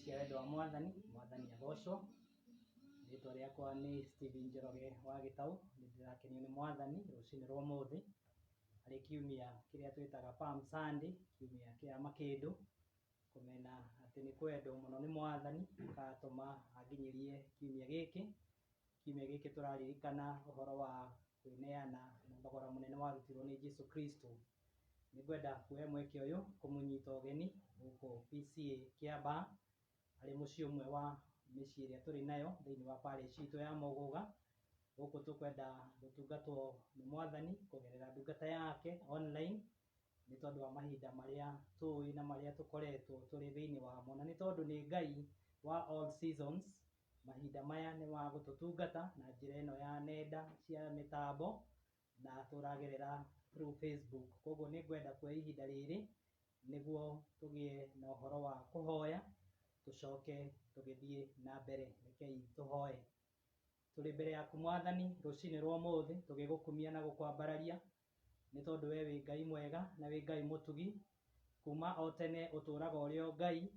cia wendo wa mwathani agocwo. Rĩtwa rĩakwa nĩ Stephen Njoroge wa Gĩtaũ. Nĩndĩrakenio nĩ mwathani rũcinĩ rwa ũmũthĩ harĩ kiumia kĩrĩa twĩtaga Palm Sunday, kiumia kĩa makĩndũ, kũmena atĩ nĩ kwendwo mũno nĩ mwathani agatũma anginyĩrie kiumia gĩkĩ tũraririkana ũhoro wa kwĩneana na thogora mũnene warutirwo nĩ Jesũ Kristo. Nĩngwenda kuoya mweke ũyũ kũmũnyita ũgeni gũkũ PCA Kiambaa, harĩ mũciĩ ũmwe wa mĩciĩ ĩrĩa tũrĩ nayo thĩinĩ wa parish itũ ya Mũgũga. Gũkũ tũkwenda gũtungatwo nĩ mwathani kũgerera ndungata yake online, nĩ tondũ wa mahinda marĩa tũĩ na marĩa tũkoretwo tũrĩ thĩinĩ wamo, na nĩ tondũ nĩ Ngai wa all seasons. Mahinda maya nĩ wa gũtũtungata na njĩra ĩno ya nenda cia mĩtambo na tũragerera through Facebook. Koguo nĩ ngwenda kuoya ihinda rĩrĩ nĩguo tũgĩe na ũhoro wa kũhoya, tũcoke tũgĩthiĩ na mbere. Rekei tũhoye. Tũrĩ mbere yaku mwathani rũcinĩ rwa ũmũthĩ, tũgĩgũkumia na gũkwambararia nĩ tondũ we wĩ Ngai mwega na wĩ Ngai mũtugi. Kuma o tene ũtũũraga ũrĩ o Ngai.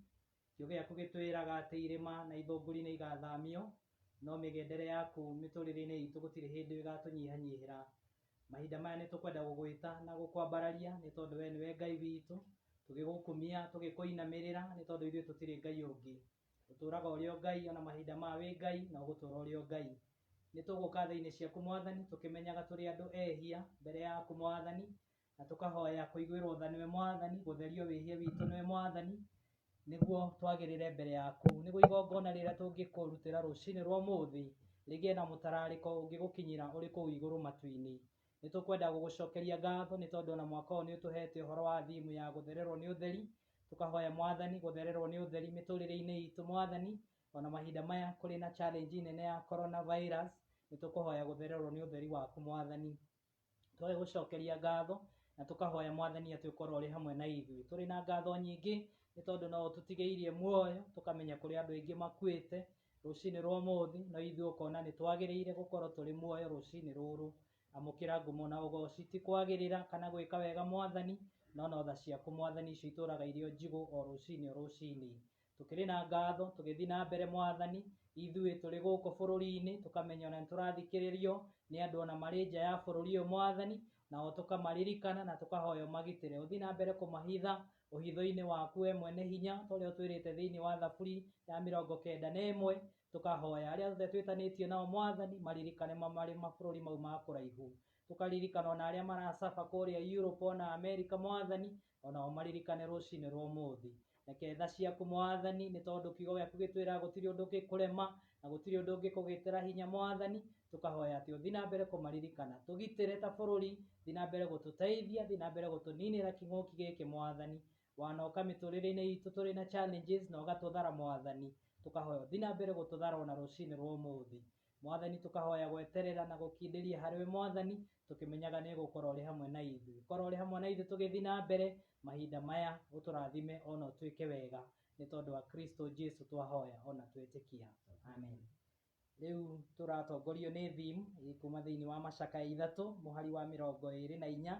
Kĩugo gĩaku gĩtwĩraga atĩ irĩma na ithũngũri nĩ igathamio, no mĩgendere yaku mĩtũrĩre-inĩ itũ gũtirĩ hĩndĩ ĩgatũnyihanyihĩra. Mahinda maya nĩ tũkwenda gũgwĩta na gũkwambararia nĩ tondũ we nĩwe Ngai witũ. Tũgĩgũkumia tũgĩkũinamĩrĩra nĩ tondũ ithuĩ tũtirĩ Ngai ũngĩ. Ũtũũraga ũrĩ o Ngai, ona mahinda maya wĩ Ngai na ũgũtũũra ũrĩ o Ngai. Nĩ tũgũka thĩ-inĩ ciaku mwathani tũkĩmenyaga tũrĩ andũ ehia mbere yaku mwathani, na tũkahoya kũiguĩrwo tha nĩwe mwathani, gũtherio wĩhia witũ nĩwe mwathani, nĩguo twagĩrĩre mbere yaku, nĩguo igongona rĩrĩa tũngĩkũrutĩra rũcinĩ rwa ũmũthĩ rĩgĩe na mũtararĩko ũngĩgũkinyĩra ũrĩ kũu igũrũ matu-inĩ. Nĩ tũkwenda gũgũcokeria ngatho nĩ tondũ ona mwaka ũyũ nĩ ũtũhete ũhoro wa thimu ya gũthererwo nĩ ũtheri. Tũkahoya mwathani gũthererwo nĩ ũtheri mĩtũrĩre-inĩ itũ mwathani. Ona mahinda maya kũrĩ na challenge nene ya coronavirus, nĩ tũkũhoya gũthererwo nĩ ũtheri waku mwathani. Tũgagũcokeria ngatho na tũkahoya mwathani atĩ ũkorwo ũrĩ hamwe na ithuĩ. Tũrĩ na ngatho nyingĩ nĩ tondũ no ũtũtigĩirie muoyo, tũkamenya kũrĩ andũ aingĩ makuĩte rũcinĩ rwa ũmũthĩ, no ithuĩ ũkona nĩ twagĩrĩire gũkorwo tũrĩ muoyo rũcinĩ rũrũ. Amũkĩra ngumo na ũgoci, ti kwagĩrĩra kana gwĩka wega mwathani, no tha ciaku mwathani icio itũũraga irĩ o njigũ o rũcinĩ o rũcinĩ. Tũkĩrĩ na ngatho tũgĩthiĩ na mbere mwathani, ithuĩ tũrĩ gũkũ bũrũri-inĩ tũkamenya ona nĩ tũrathikĩrĩrio nĩ andũ ona marĩ nja ya bũrũri ũyũ mwathani, nao tũkamaririkana na tũkahoya ũmagitĩre. Ũthiĩ na mbere kũmahitha ũhitho-inĩ waku we mwene hinya, ta ũrĩa ũtwĩrĩte thĩinĩ wa Thaburi ya 91. Tũkahoya arĩa othe twĩtanĩtie nao mwathani maririkane marĩ mabũrũri mau ma kũraihu. Tũkaririkana ona arĩa maracaba kũrĩa Europe ona America mwathani, onao maririkane rũcinĩ rwa ũmũthĩ. Reke tha ciaku mwathani, nĩ tondũ kiugo gĩaku gĩtwĩraga gũtirĩ ũndũ ũngĩkũrema na gũtirĩ ũndũ ũngĩkũgĩtĩra hinya mwathani. Tũkahoya atĩ ũthiĩ na mbere kũmaririkana, tũgitĩre ta bũrũri, thiĩ na mbere gũtũteithia, thiĩ na mbere gũtũninĩra kĩng'ũki gĩkĩ mwathani. Wanoka mĩtũrĩre-inĩ itũ tũrĩ na challenges na ũgatũthara mwathani, tũkahoya ũthiĩ na mbere gũtũthara ona rũcinĩ rwa ũmũthĩ mwathani. Tũkahoya gweterera na gũkindĩria harĩwe mwathani, tũkĩmenyaga nĩ ũgũkorwo ũrĩ hamwe na ithuĩ. Korwo ũrĩ hamwe na ithuĩ tũgĩthiĩ na mbere, mahinda maya ũtũrathime ona ũtwĩke wega, nĩ tondũ wa Kristo Jesũ twahoya ona twĩtĩkia, amen. Rĩu tũratongorio nĩ theme kuma thĩinĩ wa Macakaya 3 mũhari wa 24,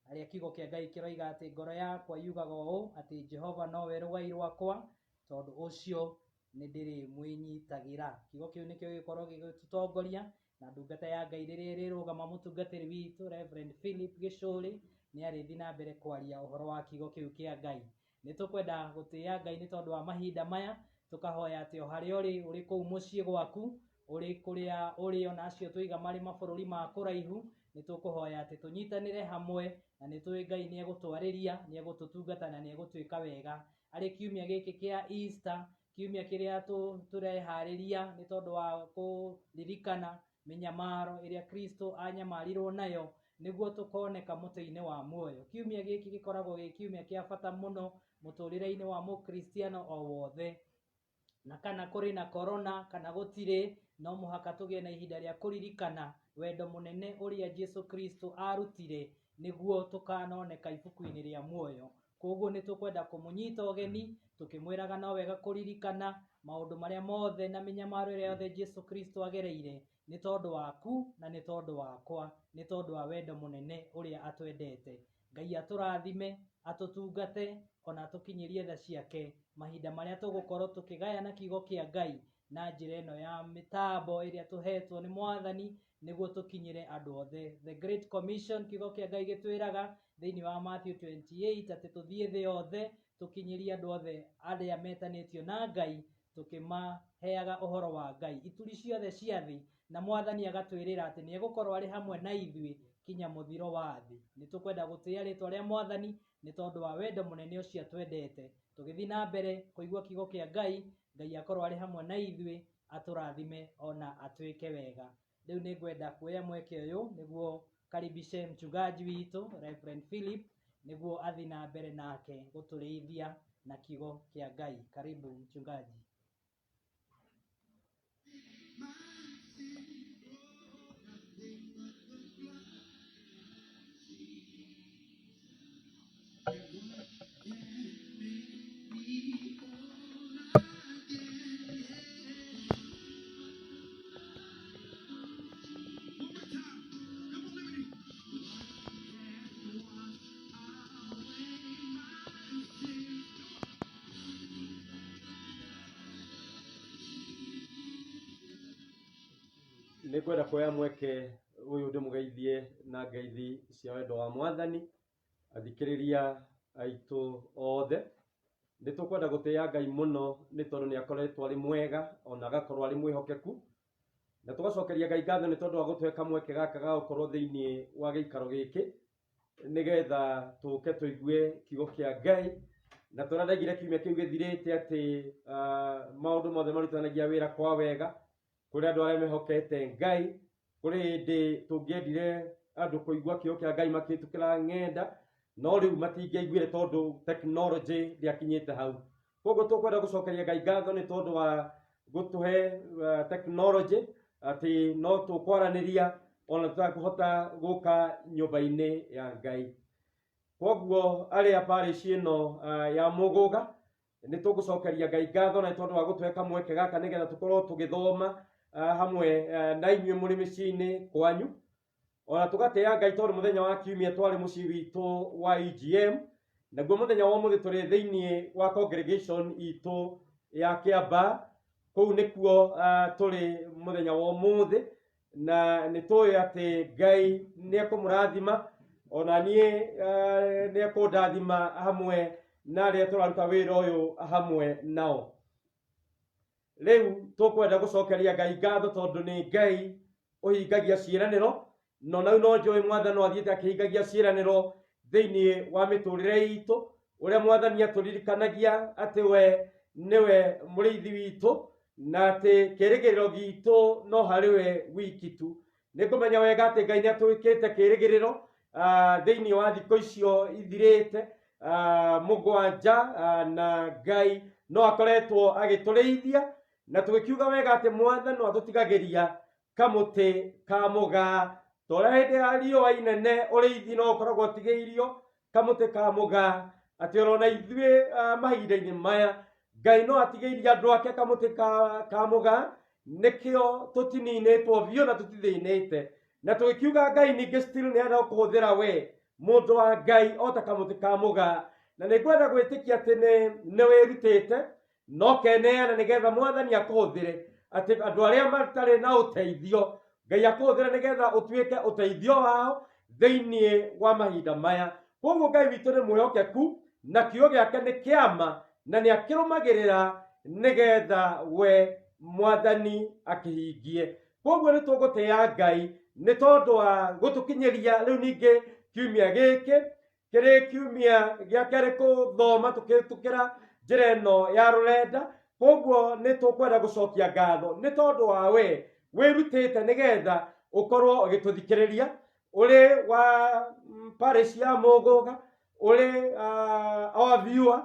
harĩa kiugo kĩa Ngai kĩroiga atĩ ngoro yakwa yugaga ũũ atĩ Jehova nowe rũgai rwakwa, tondũ ũcio nĩ ndĩrĩ mwĩnyitagĩra. Kiugo kĩu nĩkĩo gĩkorwo gĩgĩtũtongoria, na ndungata ya Ngai rĩrĩa ĩrĩrũgama mũtungatĩri witũ Reverend Philip Gĩcũrĩ nĩ arĩthiĩ na mbere kwaria ũhoro wa kiugo kĩu kĩa Ngai. Nĩ tũkwenda gũtĩĩa Ngai nĩ tondũ wa mahinda maya, tũkahoya atĩ o harĩa ũrĩ kũu mũciĩ gwaku, ũrĩ kũrĩa ũrĩ ona acio tũiga marĩ mabũrũri ma kũraihu, nĩ tũkũhoya atĩ tũnyitanĩre hamwe, na nĩ tũĩ Ngai nĩ egũtwarĩria, nĩ egũtũtungata na nĩ egũtwĩka wega arĩ kiumia gĩkĩ kĩa Easter, kiumia kĩrĩa tũreharĩria nĩ tondũ wa kũririkana mĩnyamaro ĩrĩa Kristo anyamarirwo nayo nĩguo tũkoneka mũtĩ-inĩ wa muoyo. Kiumia gĩkĩ gĩkoragwo gĩ kiumia kĩa bata mũno mũtũrĩre-inĩ wa mũkristiano o wothe, na kana kũrĩ na corona kana gũtirĩ, no mũhaka tũgĩe na ihinda rĩa kũririkana wendo mũnene ũrĩa Jesũ Kristo arutire nĩguo tũkanoneka ibuku-inĩ rĩa muoyo. Koguo nĩ tũkwenda kũmũnyita ũgeni tũkĩmwĩraga no wega kũririkana maũndũ marĩa mothe na mĩnyamaro ĩrĩa yothe Jesũ Kristo agereire, nĩ tondũ waku na nĩ tondũ wakwa, nĩ tondũ wa wendo mũnene ũrĩa atwendete. Ngai atũrathime, atũtungate, ona atũkinyĩrie tha ciake mahinda maria tugukorwo tukigayana kiugo kia Ngai na njira ino ya mitambo iria tuhetwo ni Mwathani niguo tukinyire andu othe. The Great Commission kiugo kia Ngai gitwiraga thiini wa Matthew 28 ati tuthie thi yothe tukinyirie andu othe aria metanitio na Ngai tukimaheaga uhoro wa Ngai ituri ciothe cia thi, na Mwathani agatwirira ati ni egukorwo ari hamwe na ithui kinya muthiro wa thi. Ni tukwenda gutia ritwa ria Mwathani ni tondu wa wendo munene ucio twendete. Tugithi na mbere kuigua kiugo kia Ngai, Ngai akorwo ari hamwe na ithui, aturathime ona atwike wega. Riu ni ngwenda kuoya mweke uyu niguo karibishe mchungaji witu Reverend Philip niguo athi na mbere nake guturithia na kiugo kia Ngai. Karibu mchungaji. Nĩ kwenda kuoya mweke uyu ndimugeithie na ngeithi cia wendo wa Mwathani athikiriria aitu othe. Nĩ tukwenda gutia Ngai muno nĩ tondu nĩ akoretwo ari mwega ona agakorwo ari mwihokeku, na tugacokeria Ngai ngatho nĩ tondu wa gutweka mweke gaka ga gukorwo thiini wa giikaro giki nigetha tuke tuigue kiugo kia Ngai. Na tũradaigire kiumia kiu githirite ati maundu mothe marutanagia wira kwa wega kuri andu aria mehokete Ngai, kuri hindi tungiendire andu kuigua kiugo kia Ngai makitukira ng'enda, no riu matingĩaiguire tondu technology ndiakinyite hau. Koguo tukwenda gucokeria Ngai ngatho ni tondu wa gutuhe technology ati no tukwaraniria ona tutakuhota guka nyumba-ini ya Ngai. Koguo aria parish ino ya Muguga ni tugucokeria Ngai ngatho na tondu wa gutweka mweke gaka nigetha tukorwo tugithoma hamwe na inyuĩ muri mĩciĩ-inĩ kwanyu. Ona tugateya Ngai tondu muthenya wa kiumia twari muciĩ witu wa EGM, naguo muthenya wa umuthi turi thiini wa congregation itu ya Kiamba. Kuu nikuo turi muthenya wa umuthi, na ni tuĩ ati Ngai ni ekumurathima ona nie ni ekundathima hamwe na aria turaruta wira uyu hamwe nao. Riu tukwenda gucokeria Ngai ngatho tondu ni Ngai uhingagia ciiraniro, no nau no njui Mwathani no athiite akihingagia ciiraniro thiini wa miturire itu, uria Mwathani aturirikanagia ati we niwe muriithi witu na ati kirigiriro gitu no hari we wiki tu. Nikumenya wega ati Ngai ni atwikite kirigiriro thiini wa thikũ icio ithirite mugwanja, na Ngai no akoretwo agitũrĩithia, na tugikiuga wega ati Mwathani no atutigagiria kamuti ka mugaa. Tora hindi ya riũa inene ũrĩithi no ũkoragwo ũtigĩirio kamuti ka mugaa, ati orona ithuĩ mahinda-inĩ maya Ngai no atigĩirie andũ ake kamuti ka mugaa, nikĩo tũtininĩtwo biũ na tũtithĩnĩte. Na tugikiuga Ngai ningĩ still ni arenda kuhuthira we mundu wa Ngai o ta kamuti ka mugaa, na ni ngwenda gwitikia ati ni wirutite no keneana nigetha Mwathani akuhuthire, ati andu aria matari na uteithio Ngai akuhuthire nigetha utuike uteithio wao thiini wa mahinda maya. Koguo Ngai witu ni mwihokeku na kiugo giake ni kiama na ni akirumagirira nigetha we Mwathani akihingie. Koguo ni tugutia Ngai ni tondu wa gutukinyiria riu ningi kiumia giki kiri kiumia gia keri kuthoma tukitukira njira ino ya rurenda. Koguo ni tukwenda gucokia ngatho ni tondu wa we wirutite nigetha ukorwo ugituthikiriria uri wa parish ya Muguga, uri our viewer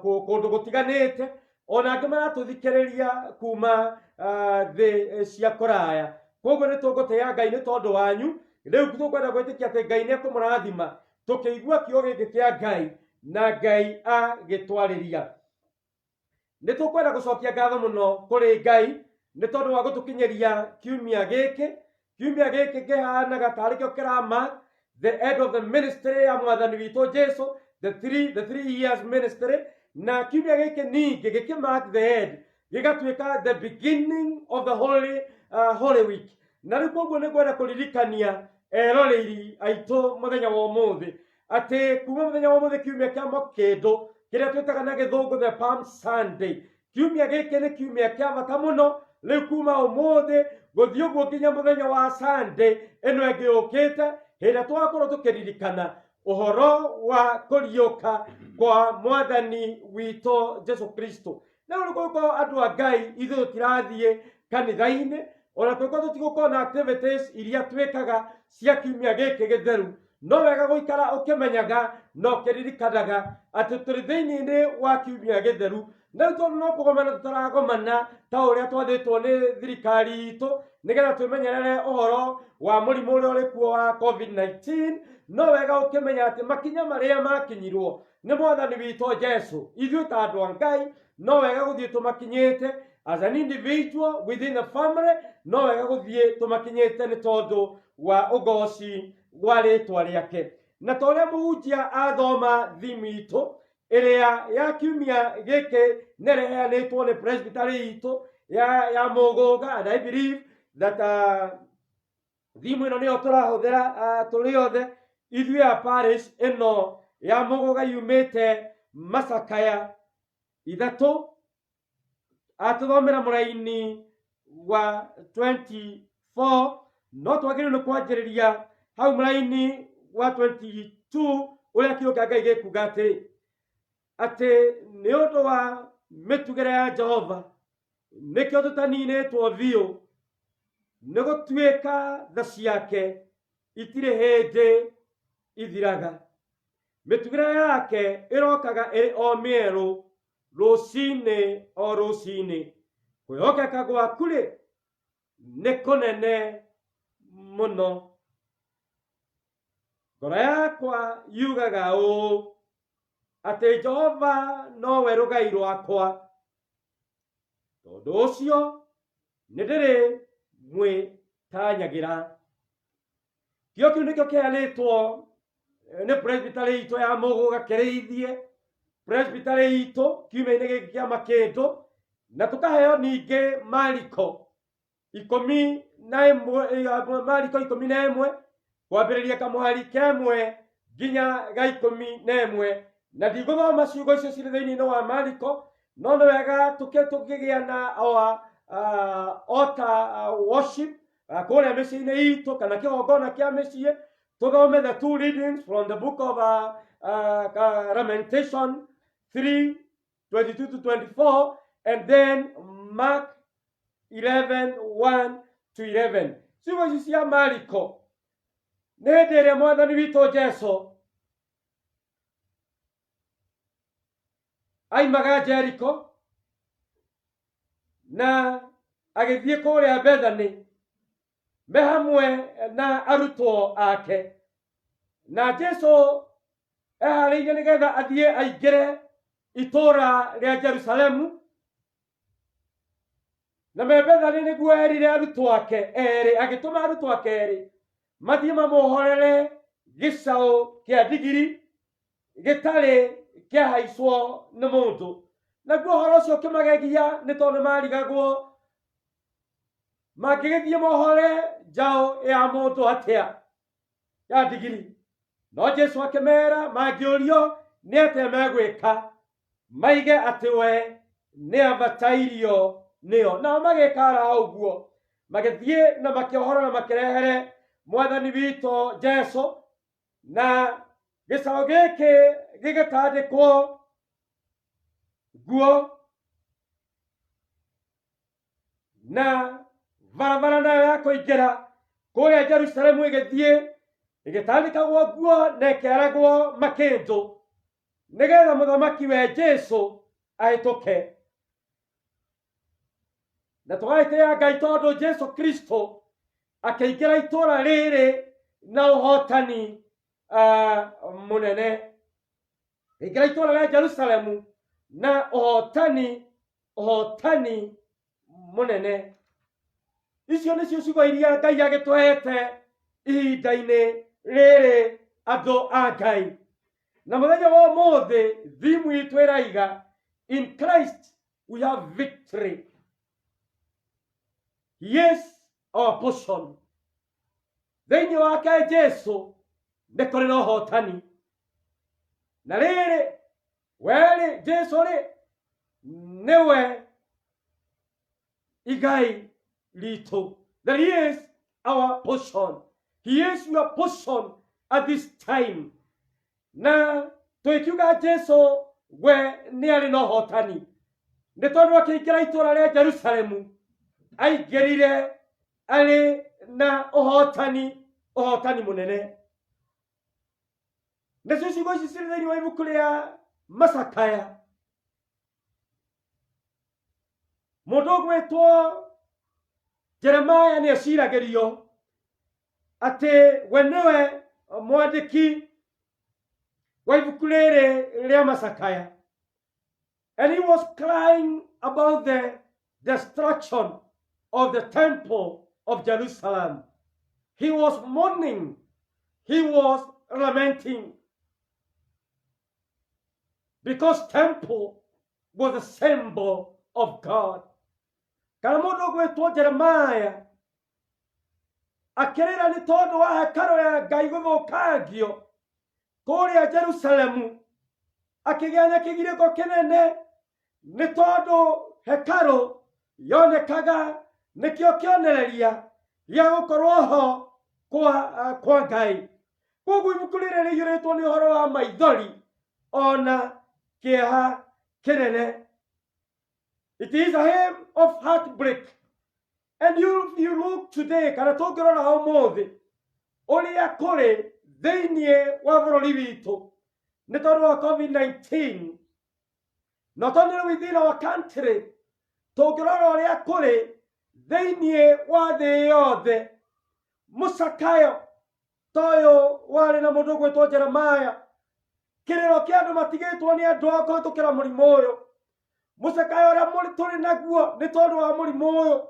kundu gutiganite, ona angi maratuthikiriria kuma thi cia kuraya. Koguo ni tugutia Ngai ni tondu wanyu. Riu tukwenda gwitikia ati Ngai ni ekumurathima tukiigua kiugo giki kia Ngai na Ngai agitwariria. Ni tukwenda gucokia ngatho muno kuri Ngai ni tondu wa gutukinyiria kiumia giki kihanaga tari kio kirama the end of the ministry ya Mwathani witu Jesu, the three years ministry na kiumia gĩkĩ ningĩ gĩkĩmark the end gĩgatuĩka the beginning of the holy week. Na rĩu koguo nĩ ngwenda kũririkania eroreri aitũ mũthenya wa ũmũthĩ atĩ kuma mũthenya wa ũmũthĩ kiumia kĩa mũkĩndũ kĩrĩa twĩtaga na gĩthũngũ the Palm Sunday, kiumia gĩkĩ nĩ kiumia kĩa bata mũno. Rĩu kuma ũmũthĩ gũthiĩ ũguo nginya mũthenya wa Sunday ĩno ĩngĩ yũkĩte, hĩndĩ twakorwo tũkĩririkana ũhoro wa kũriũka kwa mwathani witũ Jesu Kristo. Na rĩu gũkorwo andũ a Ngai ithuĩ tũtirathiĩ kanitha-inĩ, ona tũkorwo tũtigũkorwo na activities iria twĩkaga cia kiumia gĩkĩ gĩtheru, no wega gũikara ũkĩmenyaga na ũkĩririkanaga atĩ tũrĩ thĩinĩ wa kiumia gĩtheru. Na rĩu tondũ no kũgomana tũtaragomana ta ũrĩa twathĩtwo nĩ thirikari itũ nĩgetha twĩmenyerere ũhoro wa mũrimũ ũrĩa ũrĩ kuo wa COVID-19, no wega ũkĩmenya atĩ makinya marĩa makinyirwo nĩ mwathani witũ Jesu ithuĩ ta andũ a Ngai no wega gũthiĩ tũmakinyĩte as an individual within the family, no wega gũthiĩ tũmakinyĩte nĩ tondũ wa ũgoci wa rĩtwa rĩake. Na ta ũrĩa mũhunjia athoma thimu itũ ĩrĩa ya kiumia gĩkĩ nĩreheanĩtwo nĩ presbytery itũ ya Mũgũga, and I believe that thimu ĩno nĩyo tũrahũthĩra tũrĩ othe ithuĩ a parish ĩno ya Mũgũga yumĩte Macakaya ithatũ, atũthomera mũraini wa 24, no twagĩrĩirwo nĩ kwanjĩrĩria hau mũraini wa 22 ũrĩa kiugo kĩa Ngai gĩkuga atĩ nĩ ũndũ wa mĩtugĩre ya Jehova nĩkĩo tũtaninĩtwo biũ, nĩ gũtuĩka tha ciake itirĩ hĩndĩ ithiraga. Mĩtugĩre yake ĩrokaga ĩrĩ o mĩerũ rũcinĩ o rũcinĩ. Kwĩhokeka gwaku rĩ nĩ kũnene mũno. Ngoro yakwa yugaga ũũ atĩ Jehova nowe rũgai rwakwa, tondũ ũcio nĩ ndĩrĩ mwĩtanyagĩra. Kĩo kĩu nĩkĩo kĩheanĩtwo nĩ presbytery itũ ya Mũgũga Kĩrĩithie, presbytery itũ kiumia-inĩ gĩkĩ kĩa makĩndũ, na tũkaheo ningĩ Mariko 11 kwambĩrĩria kamũhari kemwe nginya ga 11. Na ndigũthoma ciugo icio cirĩ thĩinĩ wa Mariko, no nĩ wega tũkĩgĩa na altar worship kũrĩa mĩciĩ-inĩ itũ kana kĩgongona kĩa mĩciĩ, tũthome the two readings from the book of Lamentation 3:22 to 24, and then Mark 11:1-11. Ciugo ici cia Mariko nĩ hĩndĩ ĩrĩa mwathani witũ Jesu aimaga Jericho na agĩthiĩ kũrĩa Bethany me hamwe na arutwo ake, na Jesu eharĩirie nĩgetha athiĩ aingĩre itũũra rĩa Jerusalemu, na me Bethany nĩguo erire arutwo ake erĩ, agĩtũma arutwo ake erĩ mathiĩ mamuohorere gĩcaũ kĩa ndigiri gĩtarĩ kĩahaicwo nĩ mũndũ. Naguo ũhoro ũcio ũkĩmagegia nĩ tondũ nĩmarigagwo mangĩgĩthiĩ mohore njaũ ya mũndũ atĩa ya ndigiri. No Jesu akĩmera mangĩũrio nĩ atĩa megwĩka, maige atĩ we nĩ abatairio nĩo. Nao magĩkara ũguo, magĩthiĩ na makĩohora na makĩrehere mwathani witũ Jesu, na gĩcaũ gĩkĩ gĩgĩtandĩkwo nguo, na barabara nayo ya kũingĩra kũrĩa Jerusalemu ĩgĩthiĩ ĩgĩtandĩkagwo nguo na ĩkĩaragwo makĩndũ nĩgetha mũthamaki we Jesu ahĩtũke. Na tũgagĩtĩĩa Ngai tondũ Jesu Kristo akĩingĩra itũũra rĩrĩ na ũhotani mũnene. Ingĩra itũũra rĩa Jerusalemu na ũhotani mũnene. Icio nĩcio ciugo iria Ngai agĩtũhete ihinda-inĩ rĩrĩ andũ a Ngai. na muthenya wa mothe thimu itu iraiga in Christ we have victory. Yes, our portion. Thĩinĩ wake Jesu nĩ kũrĩ na ũhotani. Na rĩrĩ we Jesu rĩ nĩwe igai ritũ. That he is our portion. He is your portion at this time. Na tũikiuga Jesu we nĩ arĩ na ũhotani nĩ tondũ akĩingĩra itũũra rĩa Jerusalemu aingĩrire arĩ na ũhotani mũnene. Nacio ciugo ici cirĩ thĩinĩ wa ibuku rĩa Macakaya. Mũndũ ũgwĩtwo Jeremiah nĩ aciragĩrio atĩ we nĩwe mwandĩki wa ibuku rĩrĩ rĩa Macakaya. And he was crying about the destruction of the temple of Jerusalem. He was mourning. He was lamenting. Because temple was a symbol of God. Kana mũndũ ũgwĩtwo Jeremiah akĩrĩra nĩ tondũ wa hekarũ ya Ngai gũthũkangio kũrĩa Jerusalemu, akĩgĩa na kĩgirĩko kĩnene nĩ tondũ hekarũ yonekaga nĩkĩo kĩonereria gĩa gũkorwo ho kwa Ngai. Koguo ibuku rĩrĩ rĩiyũrĩtwo nĩ ũhoro wa maithori ona kĩeha kĩnene. It is a hymn of heartbreak. And you look today, kana tũngĩrora ũmũthĩ ũrĩa kũrĩ thĩinĩ wa bũrũri witũ nĩ tondũ wa COVID-19, not only within our country, tũngĩrora ũrĩa kũrĩ thĩinĩ wa thĩ yothe. Mũcakayo toyo warĩ na mũndũ ũgwĩtwo Jeremiah, kĩrĩro kĩa andũ matigĩtwo nĩ andũ ao kũhĩtũkĩra mũrimũ ũyũ. Mũcakayo ũrĩa tũrĩ naguo nĩ tondũ wa mũrimũ ũyũ,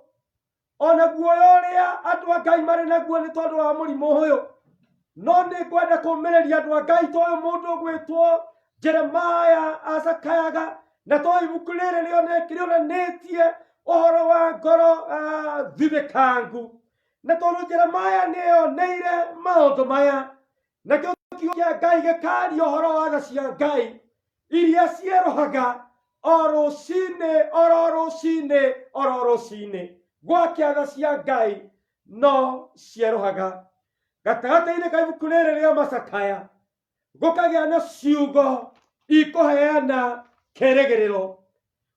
ona guoya ũrĩa andũ a Ngai marĩ naguo nĩ tondũ wa mũrimũ ũyũ. No nĩ ngwenda kũũmĩrĩria andũ a Ngai toyo mũndũ ũgwĩtwo Jeremiah acakayaga, na toyo ibuku rĩrĩ rĩonanĩtie ũhoro wa ngoro thithĩkangu. Na tondũ Jeremiah nĩeyoneire maũndũ maya, nakĩo kiugo kĩa Ngai gĩkaaria ũhoro wa tha cia Ngai iria cierũhaga o rũcinĩ oro rũcinĩ. Gwakia tha cia Ngai no cierũhaga. Gatagatĩ-inĩ ka ibuku rĩrĩ rĩa Macakaya gũkagĩa na ciugo ikũheana kĩĩrĩgĩrĩro.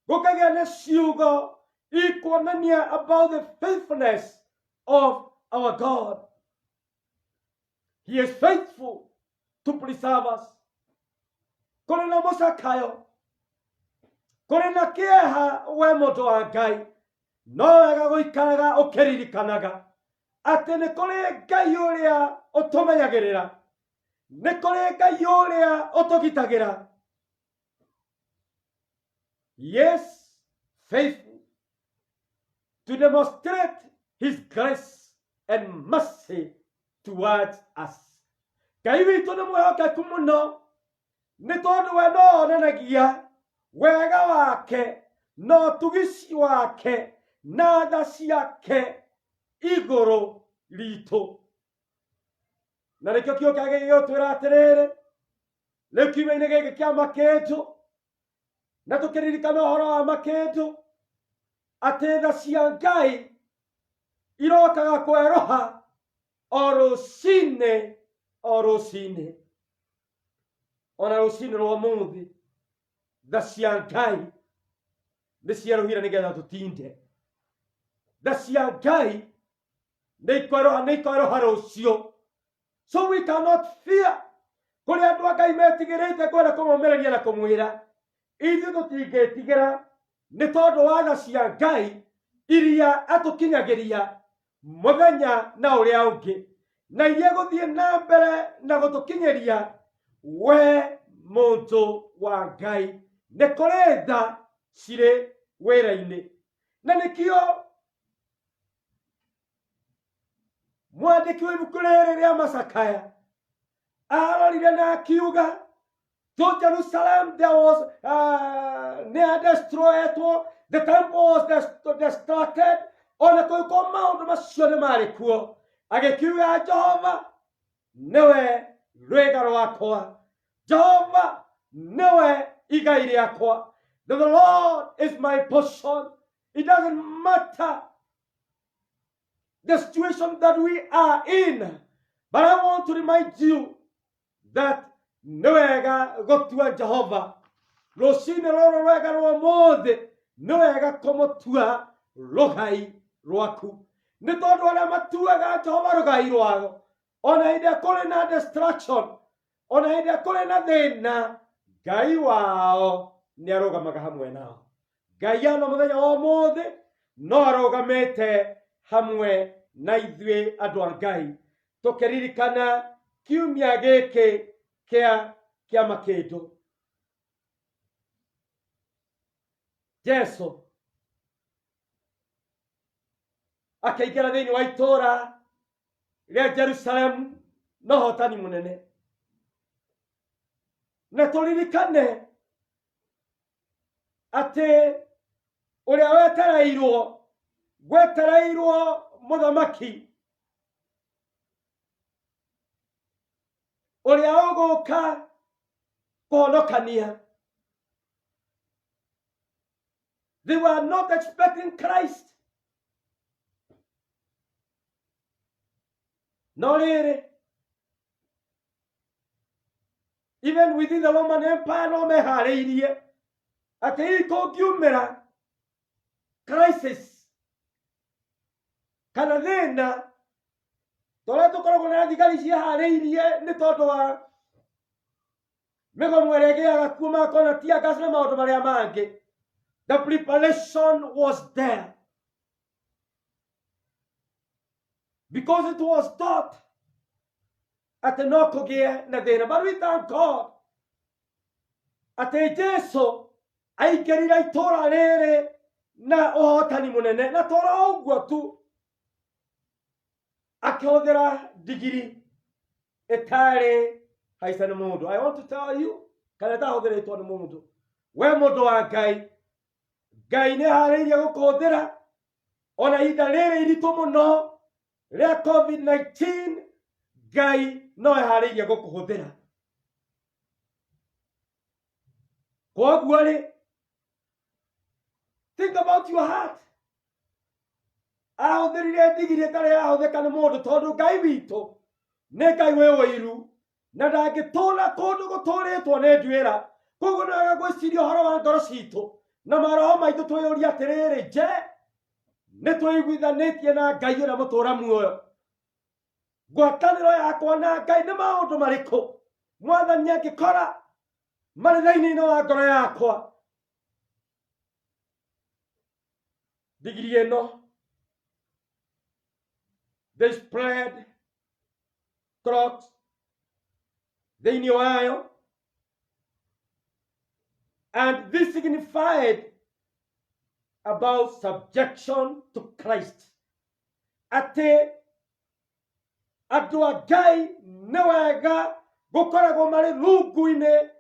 Gũkagĩa na ciugo ikuonania about the faithfulness of our God. He is faithful to preserve us. Kũrĩ na mũcakayo, kũrĩ na kĩeha we mũndũ wa Ngai, no wega gũikaraga ũkĩririkanaga atĩ nĩ kũrĩ Ngai ũrĩa ũtũmenyagĩrĩra, nĩ kũrĩ Ngai ũrĩa ũtũgitagĩra. Yes, faithful to demonstrate his grace and mercy towards us. Ngai witũ nĩ mwĩhokeku mũno nĩ tondũ we no onanagia wega wake na ũtugici wake na tha ciake igũrũ ritũ. Na nĩkĩo kiugo kĩake gĩgũtwĩra atĩrĩrĩ rĩu kiumia-inĩ gĩkĩ kĩa makĩndũ, na tũkĩririkana ũhoro wa makĩndũ atĩ tha cia Ngai irokaga kwerũha o rũcinĩ ona rũcinĩ rwa ũmũthĩ tha cia Ngai nĩ cierũhire nĩgetha tũtinde. Tha cia Ngai nĩ ikwerũha rũciũ. So we cannot fear. Kũrĩ andũ a Ngai metigĩrĩte kwenda kũmũmĩrĩria na kũmwĩra ithuĩ tũtingĩtigĩra nĩ tondũ wa tha cia Ngai iria atũkinyagĩria mũthenya na ũrĩa ũngĩ, na iria gũthiĩ na mbere na gũtũkinyĩria we mũndũ wa Ngai. Nĩ kũrĩ tha cirĩ wĩra-inĩ, na nĩkĩo mwandĩki wa ibuku rĩrĩ rĩa Macakaya arorire na akiuga To Jerusalem there was near destroyed, the temple was distracted. Ona ko maundu macio nĩ marĩ kuo, agĩkiuga Jehova niwe rwĩga rwakwa, Jehova niwe igai rĩakwa. The Lord is my portion. It doesn't matter the situation that we are in, but I want to remind you that niwega gũtua Jehova. Rũcinĩ rũrũ rwega rwa ũmũthĩ niwega kũmũtua rũgai rwaku. Nĩ tondũ arĩa matuaga Jehova rũgai rwao, ona hĩndĩ kũrĩ na distraction, ona hĩndĩ kũrĩ na thĩna, Ngai wao nĩ arũgamaga hamwe nao. Ngai ano mũthenya wa ũmũthĩ no arũgamĩte hamwe na ithuĩ andũ a Ngai. Tũkĩririkana kiumia gĩkĩ kĩa makĩndũ. Jesu akaingĩra thĩinĩ wa itũũra rĩa Jerusalemu na ũhotani mũnene. Na tũririkane atĩ ũrĩa gwetereirwo mũthamaki, ũrĩa ũgũka kũhonokania. They were not expecting Christ. No rĩrĩ, even within the Roman Empire no meharĩirie atĩ kũngiumĩra crisis kana thĩna, tũrĩa tũkoragwo na thigari ciĩharĩirie nĩ tondũ wa mĩgomo ĩrĩa ĩgĩaga kuo makona tear gas na maũndũ marĩa mangĩ. The preparation was there because it was taught atĩ no kũgĩe na thĩna. But we thank God atĩ Jesu aingĩrire itũũra rĩrĩ na ũhotani mũnene, na tora ũguo tu akĩhũthĩra ndigiri ĩtarĩ haica nĩ mũndũ. I want to tell you, kana ĩtahũthĩrĩtwo nĩ mũndũ, we mũndũ wa Ngai, Ngai nĩ harĩirie gũkũhũthĩra ona ihinda rĩrĩ iritũ mũno rĩa COVID-19. Ngai no eharĩirie gũkũhũthĩra. Koguo rĩ, think about your heart. Ahũthĩrire ndigiri ĩtarĩ yahũthĩka nĩ mũndũ, tondũ Ngai witũ nĩ Ngai wĩ ũiru na ndangĩtũũra kũndũ gũtũũrĩtwo nĩ nduĩra. Koguo nĩ wega gwĩciria ũhoro wa ngoro citũ na maroho maitũ twĩyũria atĩrĩrĩ, je nĩ twĩiguithanĩtie na Ngai ũrĩa mũtũũra muoyo? Ngwatanĩro yakwa na Ngai nĩ maũndũ marĩkũ Mwathani angĩkora marĩ thĩinĩ wa ngoro yakwa? Ndigiri ĩno, they spread cloths thĩinĩ wayo, and this signified about subjection to Christ. Atĩ andũ a Ngai nĩ wega gũkoragwo marĩ rungu-inĩ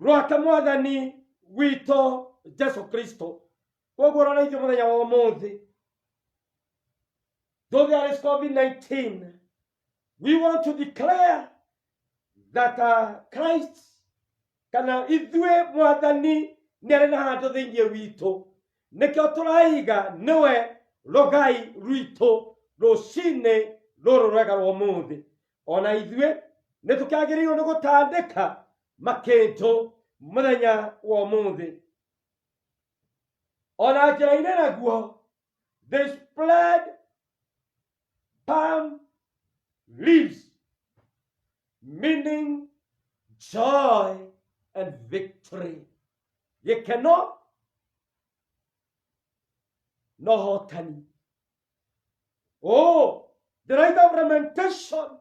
rwake Mwathani witũ Jesu Kristo. Koguo rona ithuĩ mũthenya wa ũmũthĩ, though there is COVID-19, we want to declare that Christ kana ithuĩ Mwathani nĩ arĩ na handũ thĩinĩ witũ. Nĩkĩo tũraiga nĩwe rũgai rwitũ rũcinĩ rũrũ rwega rwa ũmũthĩ. Ona ithuĩ nĩ tũkĩagĩrĩirwo nĩ gũtandĩka makĩndũ mũthenya wa ũmũthĩ. Ona njĩra-inĩ naguo, they spread palm leaves, meaning joy and victory. Gĩkeno na ũhotani. Oh, the right of lamentation.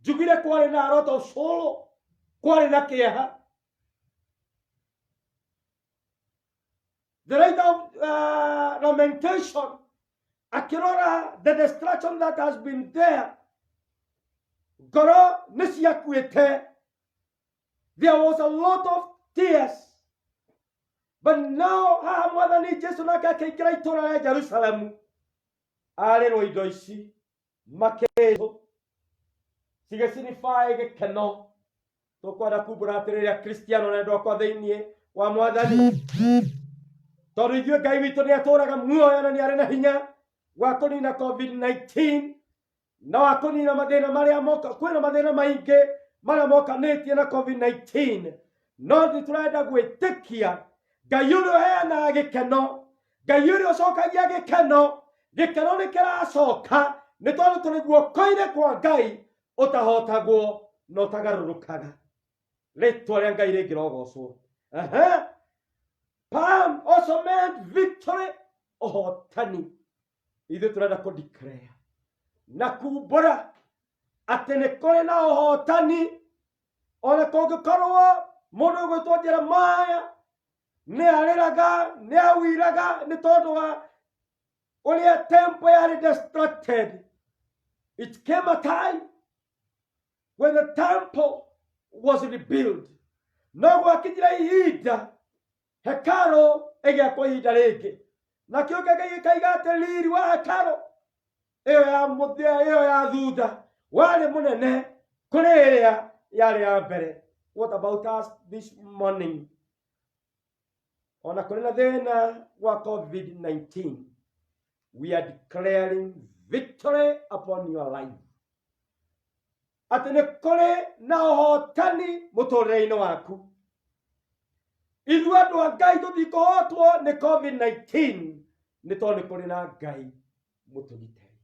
Njugire kwarĩ na a lot of sorrow, kwarĩ na kĩeha. The right of lamentation, akĩrora the destruction that has been there, ngoro nĩ ciakuĩte, There was a lot of tears. But now, mwathani Jesu nake akaingĩra itũũra rĩa Jerusalemu. Arĩrwo indo ici makezo cigesinify gĩkeno. Tũkwenda kumbũra atĩrĩrĩa Kristiano na endwa kwa thĩinĩ wa mwathani. Tondũ ithuĩ Ngai witũ nĩ atũũraga muoyo na nĩ arĩ na hinya wa kũnina COVID-19 na wa kũnina mathĩna marĩa moka. Kwĩna mathĩna maingĩ marĩa mokanĩtie na COVID-19. No nĩtũrenda gwĩtĩkia Ngai ũrĩa ũheanaga gĩkeno, Ngai ũrĩa ũcokagia gĩkeno. Gĩkeno nĩ kĩracoka nĩ tondũ tũrĩ guoko-inĩ kwa Ngai ũtahotagwo na ũtagarũrũkaga. Rĩĩtwa rĩa Ngai rĩngĩrogocwo. Palm also meant victory, ũhotani. Ithuĩ tũrenda kũ-declare na kumbũra atĩ nĩ kũrĩ na ũhotani. Ona kũngĩkorwo mũndũ ũgwĩtwo Jeremiah nĩ arĩraga, nĩ awiraga nĩ tondũ wa ũrĩa temporarily distracted. It came a time when the temple was rebuilt. No gwakinyire ihinda hekalu ĩgĩakwo ihinda rĩngĩ. Na kĩũngĩ gĩkaiga atĩ riri wa hekalu ĩyo ya mũthia, ĩyo ya thutha warĩ mũnene kũrĩ ĩrĩa yarĩ ya mbere. What about us this morning? Ona kũrĩ na thĩna wa COVID-19. We are declaring victory upon your life. Atĩ nĩ kũrĩ na ũhotani mũtũũrĩre-inĩ waku. Ithuĩ andũ a Ngai tũtikũhotwo nĩ COVID-19 nĩ tondũ nĩ kũrĩ na Ngai mũtũgitĩri.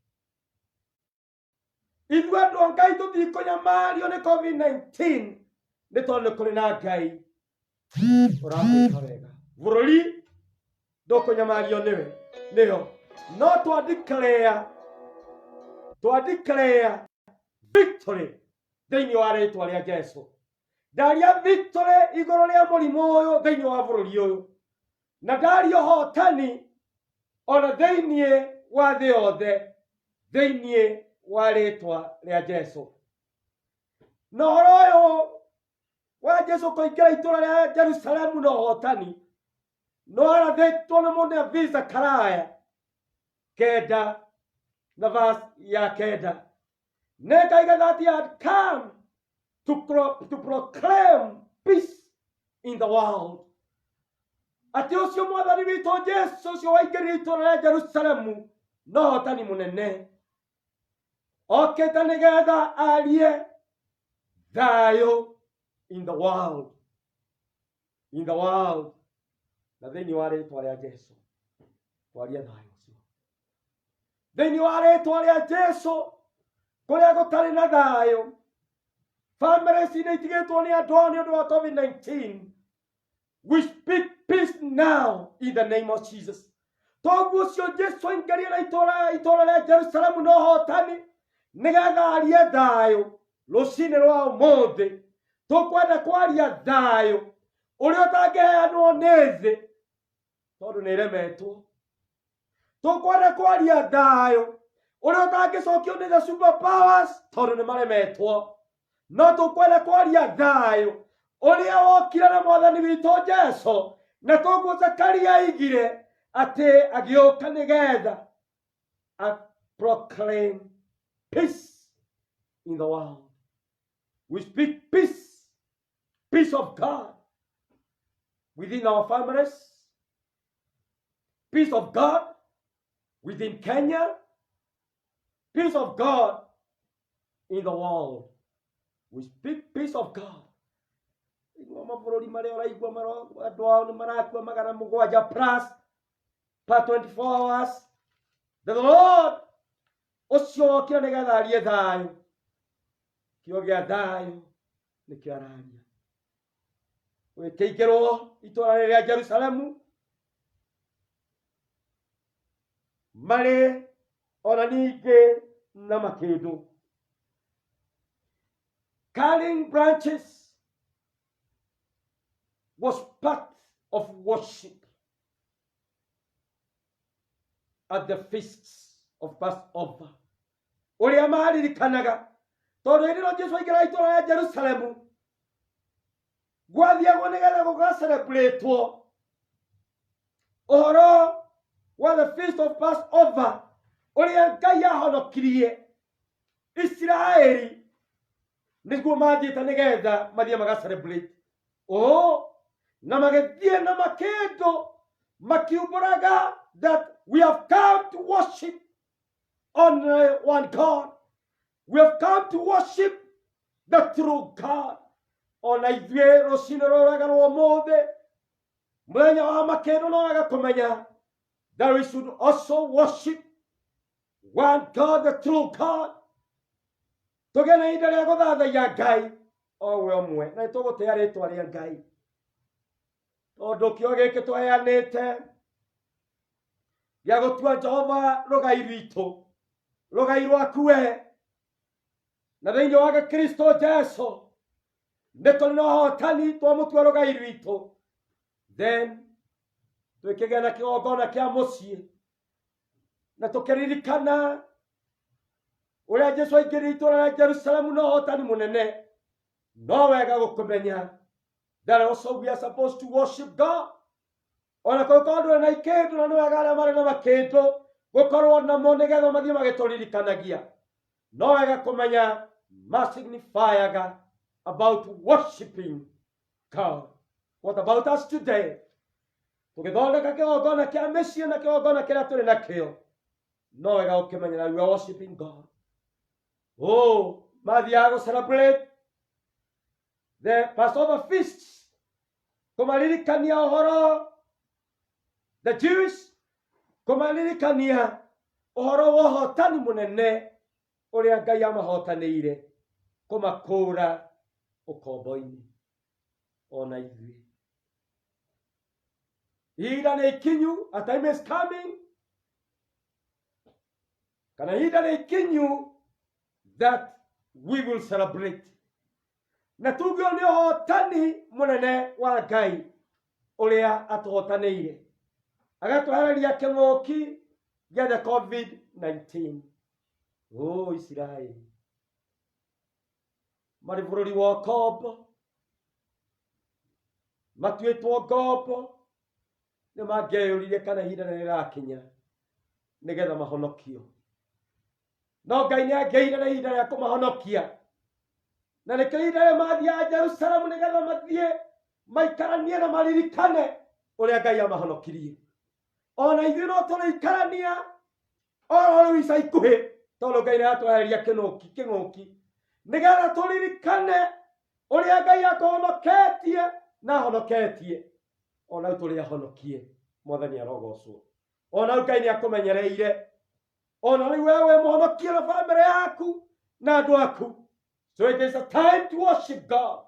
Ithuĩ andũ a Ngai tũtikũnyamario nĩ COVID-19 nĩ tondũ nĩ kũrĩ na Ngai ũratwĩka wega. Bũrũri ndũkũnyamario nĩyo. No twa-declare victory thĩinĩ wa rĩĩtwa rĩa Jesũ. Ndaria victory igũrũ rĩa mũrimũ ũyũ thĩinĩ wa bũrũri ũyũ. Na ndaria ũhotani ona thĩinĩ wa thĩ yothe thĩinĩ wa rĩĩtwa rĩa Jesũ. Na ũhoro ũyũ wa Jesũ kũingĩra itũũra rĩa Jerusalemu na ũhotani no arathĩtwo nĩ mũnabii Zakaria 9 na verse ya 9. Nekaiga that he had come to proclaim peace in the world. Ati ũcio mwathani witũ Jesũ ũcio waingĩrire itũũra rĩa Jerusalemu no ũhotani mũnene. Okĩte nĩgetha arie thayũ in the world. In the world. Na thĩinĩ wa rĩĩtwa rĩa Jesũ twaria thayũ ũcio. Thĩinĩ wa rĩĩtwa rĩa Jesũ kũrĩa gũtarĩ na thayũ, families nĩ itigĩtwo nĩ andũ ao nĩ ũndũ wa COVID-19. We speak peace now in the name of Jesus. Toguo ũcio Jesũ aingĩrire na itũũra rĩa Jerusalemu na ũhotani nĩgetha arie thayũ. Rũcinĩ rwa ũmũthĩ tũkwenda kwaria thayũ ũrĩa ũtangĩheanwo nĩ thĩ tondũ nĩ ĩremetwo. Tũkwenda kwaria thayũ ũrĩa ũtangĩcokio nĩ the super powers tondũ nĩ maremetwo. No tũkwenda kwaria thayũ ũrĩa wokire na mwathani witũ Jesũ. Na toguo Zakaria aigire atĩ agĩũka nĩgetha proclaim peace in the world. We speak peace, peace of God within our families, peace of God within Kenya, peace of God in the world. We speak peace of God. Mabũrũri marĩa ũraigua andũ ao nĩ marakua 700 plus per 24 hours. The Lord ũcio wokire nĩgetha arie thayũ. Kĩo gĩa thayũ nĩ kĩararia. Gĩkĩingĩrwo itũũra rĩa Jerusalemu marĩ ona ningĩ na makĩndũ. Carrying branches was part of worship at the feasts of Passover. Ũrĩa maririkanaga tondũ hĩndĩ ĩno Jesũ aingĩra itũũra rĩa Jerusalemu gwathiagwo nigetha gũgacelebrĩtwo ũhoro wa the feast of Passover ũrĩa Ngai ahonokirie Isiraeli nĩguo mathiĩte nĩgetha mathiĩ magacelebrate na magĩthiĩ na makĩndũ makiumbũraga that we have come to worship only one God. We have come to worship the true God. Ona ithuĩ rũciinĩ rũrega rwa ũmũthĩ mũthenya wa makĩndũ no wega kũmenya that we should also worship one God, the true God. Tũgĩe na ihinda rĩa gũthathaiya Ngai o we ũmwe, na nĩtũgũtĩĩa rĩĩtwa rĩa Ngai tondũ kĩo gĩkĩ twaheanĩte gĩa gũtua Jehova rũgai rwitũ, rũgai rwaku we, na thĩinĩ wa Gĩkristo Jesũ nĩ tũrĩ na ũhotani twamũtua rũgai rwitũ, then twĩkĩgĩa na kĩgongona kĩa mũciĩ na tũkĩririkana ũrĩa Jesũ aingĩrire itũũra rĩa Jerusalemu na ũhotani mũnene. No wega gũkũmenya that also we are supposed to worship God. Ona kũngĩkorwo ndũrĩ na ikĩndũ na nĩ wega arĩa marĩ na makĩndũ gũkorwo namo nĩgetha mathiĩ magĩtũririkanagia. No wega kũmenya masignifiaga about worshiping God. What about us today? Tũgĩthondeka kĩgongona kĩa mĩciĩ na kĩgongona kĩrĩa tũrĩ nakĩo, no wega gũkĩmenya that we are worshiping God. Mathiaga gũcelebrate the Passover feasts, kũmaririkania ũhoro, the Jews kũmaririkania ũhoro wa ũhotani mũnene ũrĩa Ngai amahotanĩire kũmakũũra ũkombo-inĩ. Ona ithuĩ ihinda nĩ ikinyu, a time is coming, kana ihinda nĩ ikinyu that we will celebrate. Na tugĩo nĩ ũhotani mũnene wa Ngai ũrĩa atũhotanĩire agatwehereria kĩng'ũki gĩa the COVID-19. Isiraeli marĩ bũrũri wa ũkombo, matuĩtwo ngombo, nĩ mangĩeyũririe kana ihinda nĩ rĩrakinya nĩgetha mahonokio. No Ngai nĩ angĩaire na ihinda rĩa kũmahonokia, na nĩkĩo ihinda rĩrĩa mathiaga Jerusalemu nĩgetha mathiĩ maikaranie na maririkane ũrĩa Ngai amahonokirie. Ona ithuĩ no tũrĩikarania oro rĩu ica ikuhĩ tondũ Ngai nĩ atwehereria kĩng'ũki nĩgetha tũririkane ũrĩa Ngai akũhonoketie na ahonoketie. Ona rĩu tũrĩ ahonokie, Mwathani arogocwo. Ona rĩu Ngai nĩ akũmenyereire, ona rĩu wewe wĩ mũhonokie na bamĩrĩ yaku na andũ aku. So it is a time to worship God.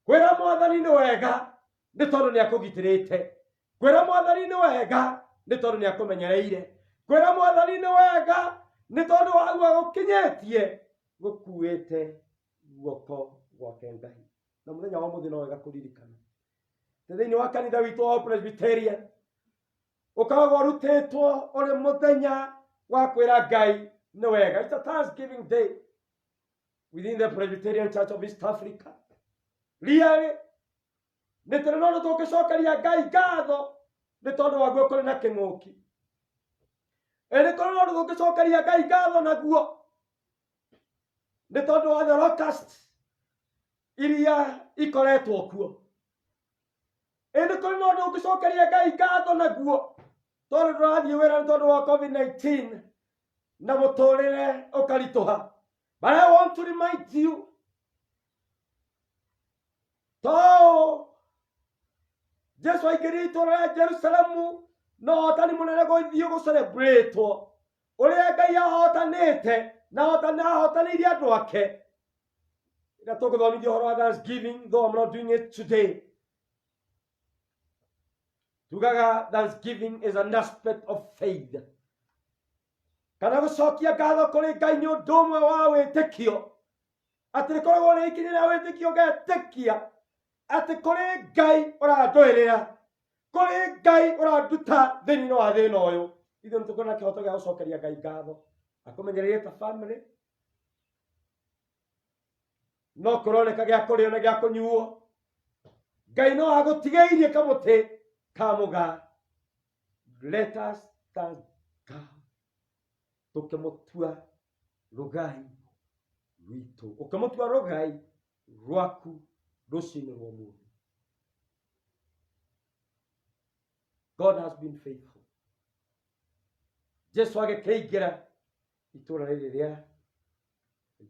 Kwĩra Mwathani nĩ wega nĩ tondũ nĩ akũgitĩrĩte. Kwĩra Mwathani nĩ wega nĩ tondũ nĩ akũmenyereire. Kwĩra Mwathani nĩ wega nĩ tondũ waguo gũkinyĩtie gũkuĩte guoko gwake Ngai. Na mũthenya wa mũthĩ no wega kũririkana thĩinĩ wa kanitha witũ wa Presbyterian ũkoragwo ũrutĩtwo ũrĩ mũthenya wa kwĩra Ngai nĩ wega. It's a Thanksgiving day within the Presbyterian Church of East Africa. Really, nĩ tũrĩ na ũndũ tũngĩcokeria Ngai ngatho nĩ tondũ waguo kũrĩ na kĩng'ũki. Nĩ kũrĩ na ũndũ tũngĩcokeria Ngai ngatho naguo nĩ tondũ wa the locust iria ikoretwo kuo. Nĩ kũrĩ na ũndũ tũngĩcokeria Ngai ngatho naguo tondũ tũrathiĩ wĩra nĩ tondũ wa COVID-19 na mũtũrĩre ũkaritũha. But I want to remind you, Jesu aingĩrire itũũra rĩa Jerusalemu na ũhotani mũnene gũthiĩ gũcelebrĩtwo ũrĩa Ngai ahotanĩte na ahotanĩirie andũ ake. Na tũgũthomithia ũhoro wa Thanksgiving, though I'm not doing it today. Tugaga Thanksgiving is an aspect of faith. Kana gũcokia ngatho kũrĩ Ngai nĩ ũndũ ũmwe wa wĩtĩkio. Atĩ rĩkoragwo nĩ ikinya rĩa wĩtĩkio ngetĩkia atĩ kũrĩ Ngai ũrandũĩrĩra, kũrĩ Ngai ũranduta thĩinĩ wa thĩna ũyũ. Ithuĩ nĩ tũkorwo na kĩhoto gĩa gũcokeria Ngai ngatho. Akũmenyereire ta family, no kũroneka gĩa kũrĩo na gĩa kũnyuo, Ngai no agũtigĩirie kamũtĩ ka mũgaa. Let us thank God. Tũkĩmũtua rũgai rwitũ. Ũkĩmũtua rũgai rwaku rũcinĩ rwa ũmũthĩ. God has been faithful. Jesu agĩkĩingĩra itũũra rĩrĩ rĩa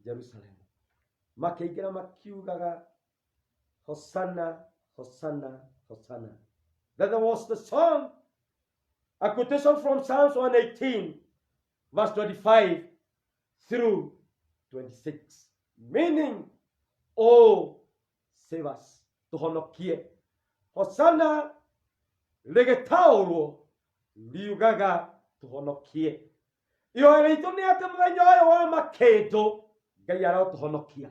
Jerusalem. Makĩingĩra makiugaga Hosanna, Hosanna, Hosanna. That was the song, a quotation from Psalms 118, verse 25 through 26. Meaning, oh, save us, tuhonokie. Hosanna, regetauro, liugaga, tuhonokie. Iyo ito ni ate mwenye wa makedo, gayara tuhonokia.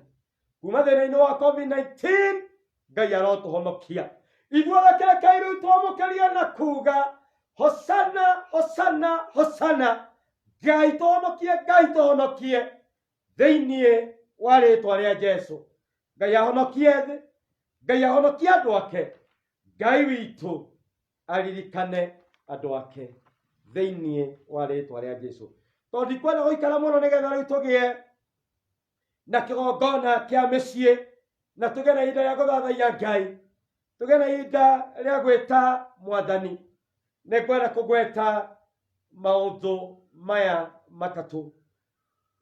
Kumadene ino wa COVID-19, gayara tuhonokia. Igwala kila kairu tuhomokelia na kuga, Hosanna, Hosanna, Hosanna. Gai tuhonokie. Theinie wale twaria Jesu. Gai ahonokie andu ake. Gai witu aririkane andu ake. Theinie wale twaria Jesu. Tondi kwenda guikara muno nigetha riu tugie na kigongona kia mĩciĩ na tugie na ihinda rĩa gũthathaiya Ngai. Tugie na ihinda rĩa gwĩta Mwathani. Nĩngwenda kũgweta maũndũ maya matatũ.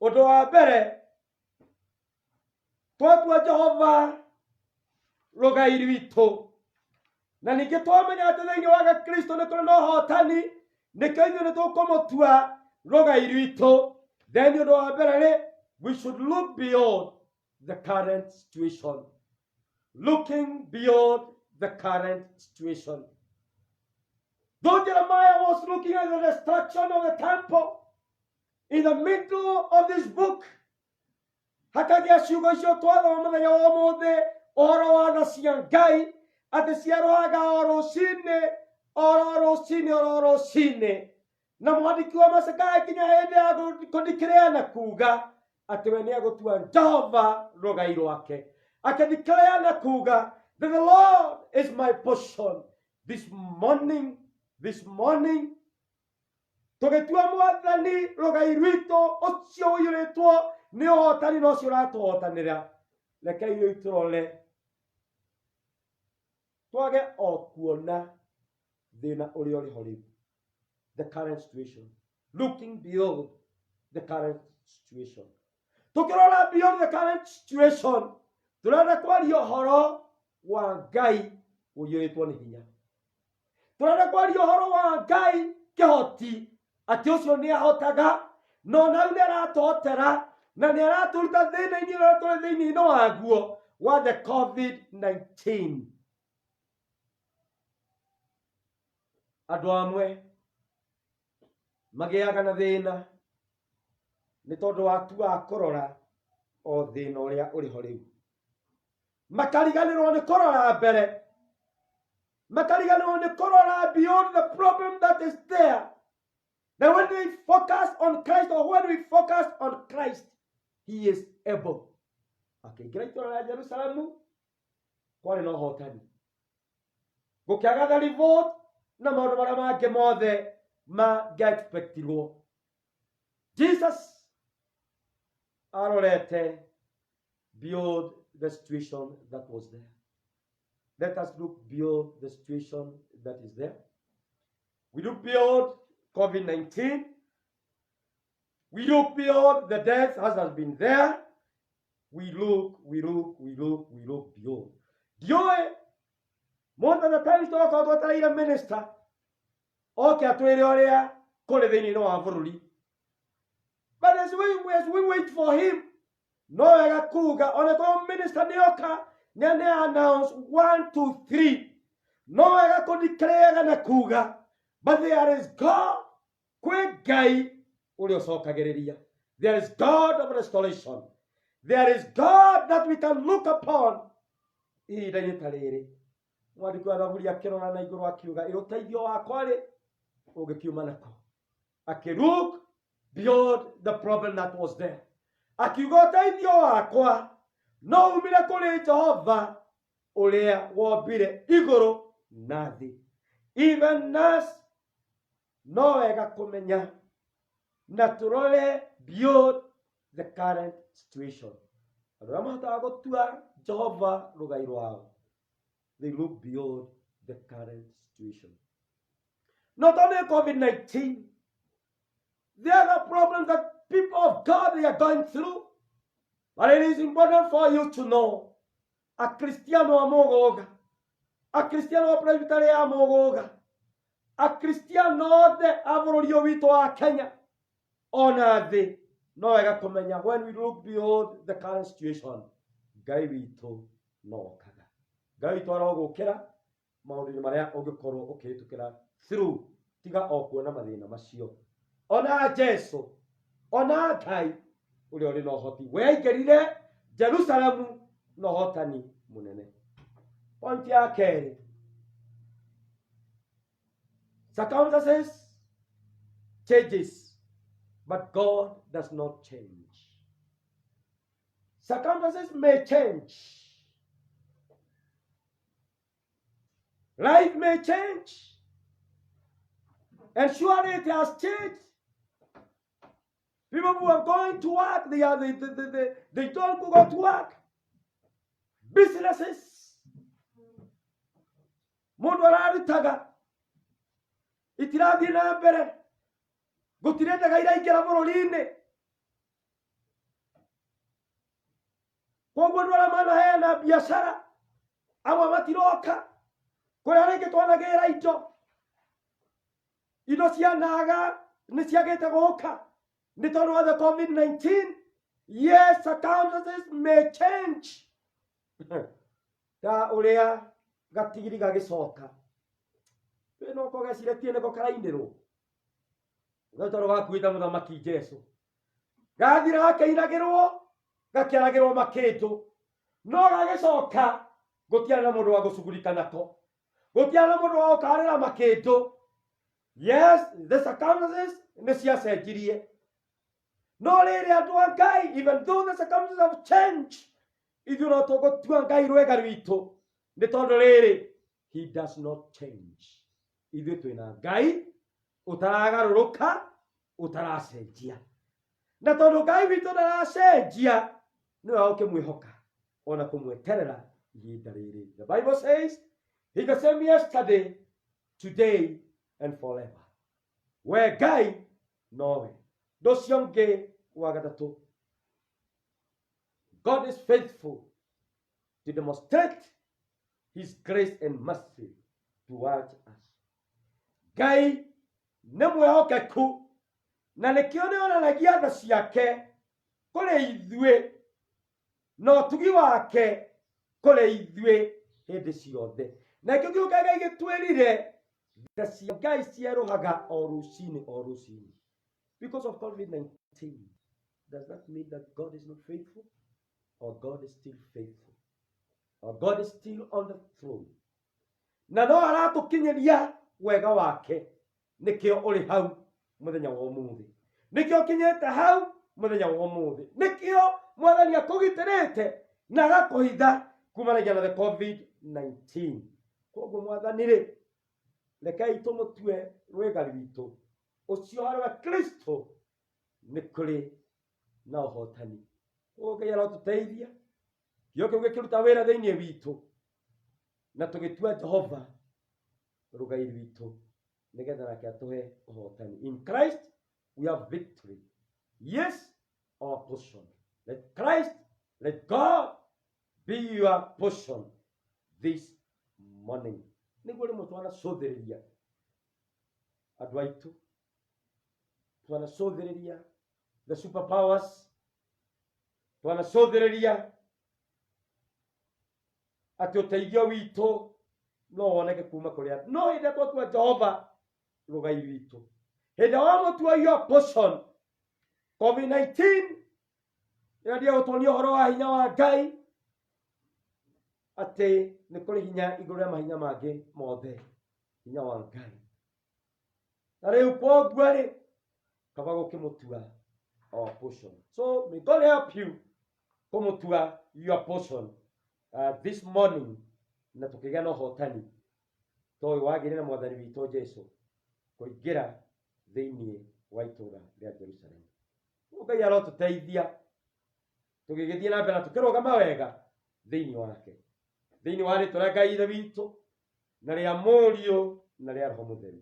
Ũndũ wa mbere, twatua Jehova rũgai rwitũ. Na ningĩ twamenya atĩ thĩinĩ wa Kristo nĩ kũrĩ na ũhotani, nĩkĩo ithuĩ nĩ tũkũmũtua rũgai rwitũ. Then ũndũ wa mbere, we should look beyond the current situation. Looking beyond the current situation. Though Jeremiah was looking at the destruction of the temple, in the middle of this book, hakagia ciugo icio twathoma mũthenya wa ũmũthĩ ũhoro wa tha cia Ngai atĩ ciarũaga o rũcinĩ. Na mwandĩki wa Macakaya nginya hĩndĩ ya kũndikĩrĩana kuga atĩ we nĩ agũtua Jehova rũgai rwake. Akĩndikĩrĩana kuga that the Lord is my portion. This morning, tũgĩtua Mwathani rũgai rwitũ ũcio ũiyũrĩtwo nĩ ũhotani na ũcio ũratũhotanĩra. Reke ithuĩ tũrore twage o kuona thĩna ũrĩa ũrĩho rĩu. The current situation. Looking beyond the current situation. Tukirora beyond the current situation, turenda kwaria ũhoro wa Ngai ũiyũrĩtwo nĩ hinya. Turenda kwaria ũhoro wa Ngai kĩhoti atĩ ũcio nĩ ahotaga no na nĩ aratũhotera na nĩ aratũruta thĩna-inĩ ũrĩa tũrĩ thĩinĩ waguo wa the COVID-19. Andũ amwe magĩaga na thĩna nĩ tondũ watuaga kũrora o thĩna ũrĩa ũrĩho rĩu. Makariganĩrwo nĩ kũrora mbere. Makariganĩrwo nĩ kũrora beyond the problem that is there. Now when we focus on Christ, or when we focus on Christ, He is able. Akĩingĩra itũũra rĩa Jerusalemu kwarĩ na ũhotani. Gũkĩaga tharibo na maũndũ marĩa mangĩ mothe mangĩexpectirwo. Jesus arorete beyond the situation that was there. Let us look beyond the situation that is there. We look beyond COVID-19. We look beyond the death as has been there. We look beyond. Ndiũĩ mũndũ na times tũgakorwo twetereire minister oke atwĩre ũrĩa kũrĩ thĩinĩ wa bũrũri. But as we wait for him, no wega kuga ona kwa minister nĩoka nĩ announce 1, 2, 3. No wega kũdeclare na kuga, but there is God kwĩ Ngai ũrĩa ũcokagĩrĩria. There is God of restoration. There is God that we can look upon. Ihinda-inĩ ta rĩrĩ mwandĩki wa Thaburi akĩrora na igũrũ akiuga ũteithio wakwa rĩ ũngĩkiuma nako. Look beyond the problem that was there. Akiuga ũteithio wakwa no umire kũrĩ Jehova uria wombire iguru na thi. Even us no wega kumenya na turore beyond the current situation. Aria mahotaga gutua Jehova rugai rwao, they look beyond the current situation. Not only COVID-19, there are problems that people of God they are going through. But it is important for you to know a Cristiano amogoga, a Cristiano presbytery amogoga, a Cristiano de avrorio wito a Kenya. Honor the no ega kumenya when we look beyond the current situation. Gai wito no kaga. Gai wito arogokera maundu maria ungikorwo ukihitukira through tiga okuona mathina macio. Ona Jesu, ona Ngai uri ori no hoti wegerire Jerusalemu no hotani munene. Point ya keri, circumstances changes, but God does not change. Circumstances may change, life may change, and surely it has changed. People who are going to work, they don't go to work. Businesses, mundu ararutaga itirathi na mbere gutiretaga iraingĩra bũrũri-inĩ. Koguo andũ arĩa manaheana biacara amwe matiroka kũrĩa rĩngĩ twanagĩra indo cianaga nĩ ciagĩte gũka nĩ tondũ wa the COVID-19. Yes, circumstances may change. Ta ũrĩa gatigiri gagĩcoka no kogeciretie nĩko karainĩrwo gatoro gakuĩte mũthamaki Jesu gathira gakĩinagĩrwo gakĩaragĩrwo makĩndũ no gagĩcoka gũtiarĩ na mũndũ wa gũcugurika nako, gũtiarĩ na mũndũ wa gũkarĩra makĩndũ. Yes, the circumstances nĩ ciacenjirie no rĩrĩ andũ a Ngai, even though the circumstances have changed, ithuĩ no tũgũtua Ngai rwega rwitũ nĩ tondũ rĩrĩ he does not change. Ithuĩ twĩna Ngai ũtaragarũrũka ũtaracenjia, na tondũ Ngai witũ ndaracenjia nĩwe ũkĩmwĩhoka ona kũmweterera ihinda rĩrĩ. The Bible says he the same yesterday, today and forever. We Ngai nowe ndũcio ũngĩ wa gatatũ. God is faithful to demonstrate his grace and mercy towards us. Ngai nĩ mwĩhokeku na nĩkĩo nĩonanagia tha ciake kũrĩ ithuĩ na ũtugi wake kũrĩ ithuĩ hĩndĩ ciothe. Na kĩo kĩu Ngai gĩtwĩrire tha cia Ngai cierũhaga o rũcinĩ. Because of COVID-19, does that mean that God is not faithful? Or God is still faithful? Or God is still on the throne? Na no aratũkinyĩria wega wake nĩkĩo ũrĩ hau mũthenya wa ũmũthĩ, nĩkĩo kinyĩte hau mũthenya wa ũmũthĩ, nĩkĩo Mwathani akũgitĩrĩte na agakũhitha kumanagia na the COVID-19. Koguo Mwathani rĩ, rekei tũmũtue rwega rwitũ ũcio harĩ wa Kristo nĩ kũrĩ na ũhotani. Koguo Ngai arotũteithia kĩo kĩu gĩkĩruta wĩra thĩinĩ witũ na tũgĩtua Jehova rugai rwitũ nĩgetha nake atũhe ũhotani. In Christ we have victory. Yes, our portion. Let Christ, let God be your portion this morning. Nĩguo rĩmwe twanacũthĩrĩria andũ aitũ, twanacũthĩrĩria the superpowers, twanacũthĩrĩria atĩ ũteithio witũ no woneke kuma kũrĩ andũ. No hĩndĩ ĩrĩa twatua Jehova rugai rwitũ, hĩndĩ ĩrĩa wamũtua your portion, COVID-19 ĩrĩa gũtuonia ũhoro wa hinya wa Ngai atĩ nĩ kũrĩ hinya igũrũ rĩa mahinya mangĩ mothe, hinya wa Ngai. Na rĩu koguo rĩ, kaba gũkĩmũtua our portion. So may God help you kũmũtua your portion this morning na tukigĩa na ũhotani toĩ wagĩrĩ na mwathani witũ Jesu kũingĩra thĩinĩ wa itũũra rĩa Jerusalemu. Ngai arotũteithia tũgĩgĩthiĩ na mbere na tũkĩrũgama wega thĩinĩ wake, thĩinĩ wa rĩtwa rĩa Ngai Ithe witũ na rĩa Mũriũ na rĩa Roho Mũtheru.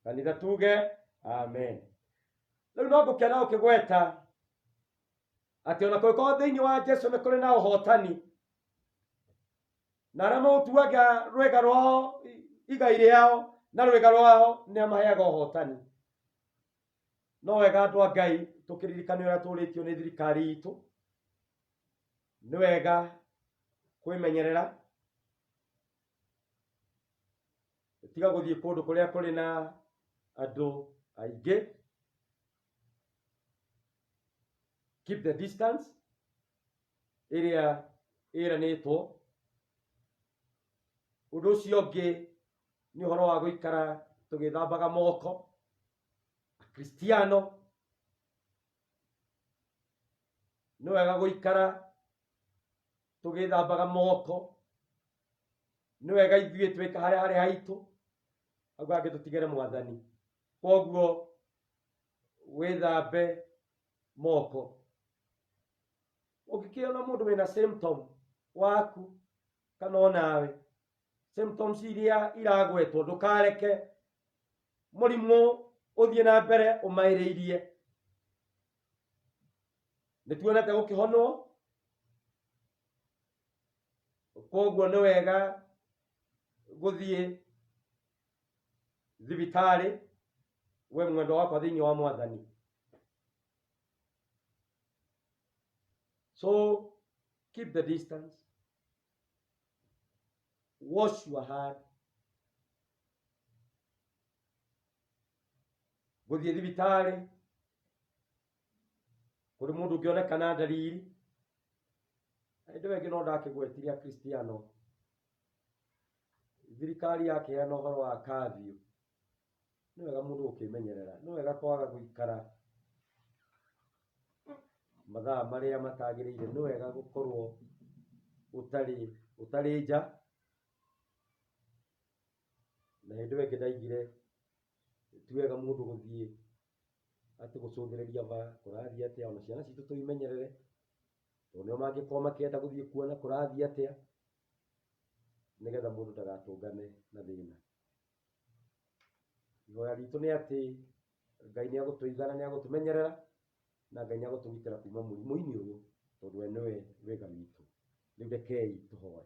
Kanitha tuge amen. Rĩu no ngũkĩenda ũkĩgweta atĩ ona kũngĩkorwo thĩinĩ wa Jesu nĩ kũrĩ na ũhotani, na arĩa maũtuaga rwĩga rwao igai rĩao na rwĩga rwao nĩ amaheaga ũhotani. No wega andũ a Ngai tũkĩririkane ũrĩa tũrĩtio nĩ thirikari itũ, nĩ wega kwĩmenyerera, tiga gũthiĩ kũndũ kũrĩa kũrĩ na andũ aingĩ. Keep the distance ĩrĩa ĩranĩtwo. Ũndũ ũcio ũngĩ nĩ ũhoro wa gũikara tũgĩthambaga moko. Kristiano nĩ wega gũikara tũgĩthambaga moko. Nĩ wega ithuĩ twĩka harĩa harĩ haitũ, agũ angĩ tũtigere mwathani. Koguo wĩthambe moko. Ũngĩkĩona mũndũ wĩna symptom waku kana onawe symptoms iria iragwetwo, ndũkareke mũrimũ ũthiĩ na mbere ũmaĩrĩirie. Nĩtuonete gũkĩhonwo, koguo nĩ wega gũthiĩ thibitarĩ we mwendwa wakwa thĩinĩ wa mwathani. So keep the distance, wash your hand. Gũthiĩ thibitarĩ kũrĩ mũndũ ũngĩonekana ndariri. Hĩndĩ ĩngĩ no ndakĩgwetirie Kristiano, thirikari yakĩheana ũhoro wa curfew. Nĩ wega mũndũ ũkĩmenyerera, nĩ wega kwaga gũikara mathaa marĩa matagĩrĩire. Nĩ wega gũkorwo ũtarĩ nja. Na hĩndĩ ĩngĩ ndaigire ti wega mũndũ gũthiĩ atĩ gũcũthĩrĩria kũrathiĩ atĩa. Ona ciana citũ tũimenyerere, tondũ nĩo mangĩkorwo makĩenda gũthiĩ kuona kũrathiĩ atĩa, nĩgetha mũndũ ndagatũngane na thĩna. Ihoya ritũ nĩ atĩ Ngai nĩ agũtũigana, nĩ agũtũmenyerera, na Ngai nĩ agũtũgitĩra kuma mũrimũ-inĩ ũyũ, tondũ we nĩwe wega witũ. Rĩu rekei tũhoe.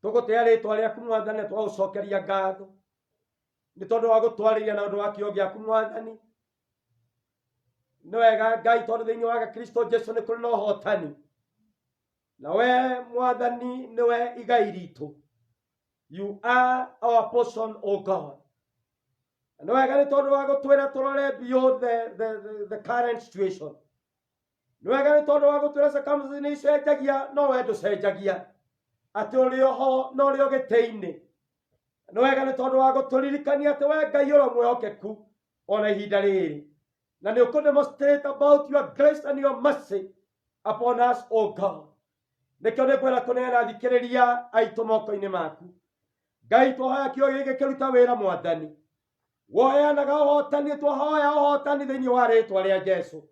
Tũgũtĩĩa rĩtwa rĩaku Mwathani, twagũcokeria ngatho nĩ tondũ wa gũtwarĩria na ũndũ wa kĩo gĩaku Mwathani. Nĩ wega Ngai tondũ thĩinĩ wa Kristo Jesu nĩ kũrĩ na ũhotani, na we Mwathani nĩwe igai ritũ. You are our portion, O God. Nĩ wega nĩ tondũ wa gũtwĩra tũrore beyond the current situation. Nĩ wega nĩ tondũ wa gũtwĩra circumstances nĩ icenjagia, no we ndũcenjagia, atĩ ũrĩ oho na ũrĩ o gĩtĩ-inĩ. Nĩ wega nĩ tondũ wa gũtũririkania atĩ we Ngai ũrĩ mwĩhokeku ona ihinda rĩrĩ, na nĩ ũkũdemonstrate about your grace and your mercy upon us, O God. Nĩkĩo nĩ ngwenda kũneana thikĩrĩria aitũ moko-inĩ maku. Ngai twahoya kĩo gĩkĩ kĩruta wĩra Mwathani. Woheanaga ũhotani, twahoya ũhotani thĩinĩ wa rĩtwa rĩa Jesu.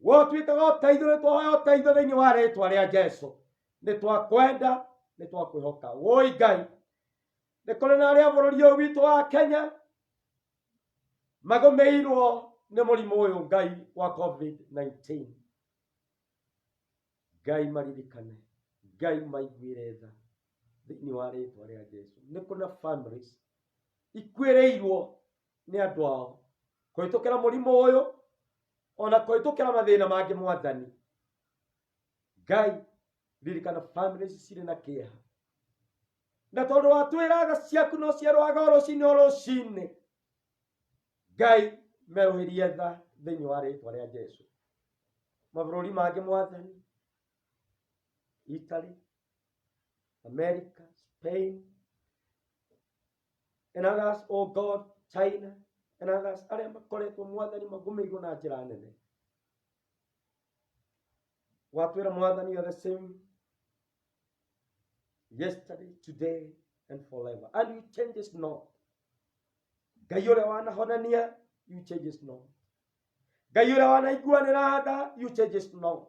Wotuĩkaga ũteithio, nĩ twahoya ũteithio thĩinĩ wa rĩtwa rĩa Jesu. Nĩ twakwenda, nĩ twakwĩhoka. Woi Ngai, nĩ kũrĩ na arĩa bũrũri ũyũ witũ wa Kenya magũmĩirwo nĩ mũrimũ ũyũ Ngai wa COVID-19. Ngai maririkane, Ngai maiguĩre tha thĩinĩ wa rĩtwa rĩa Jesu. Nĩ kũrĩ na families ikuĩrĩirwo nĩ andũ ao kũhĩtũkĩra mũrimũ ũyũ, ona kũhĩtũkĩra mathĩna mangĩ Mwathani. Ngai ririkana families cirĩ na kĩeha, na tondũ watwĩra tha ciaku no ciarũaga rũcinĩ o rũcinĩ. Ngai merũhĩrie tha thĩinĩ wa rĩtwa rĩa Jesu. Mabũrũri mangĩ Mwathani, Italy, America, Spain, and others, oh God, China, and others, arĩa makoretwo Mwathani magũmĩirwo na njĩra nene. Watwĩra Mwathani, you are the same yesterday, today, and forever. And you changes not. Ngai ũrĩa wanahonania, you changes not. Ngai ũrĩa wanaiguanĩra tha, you changes not.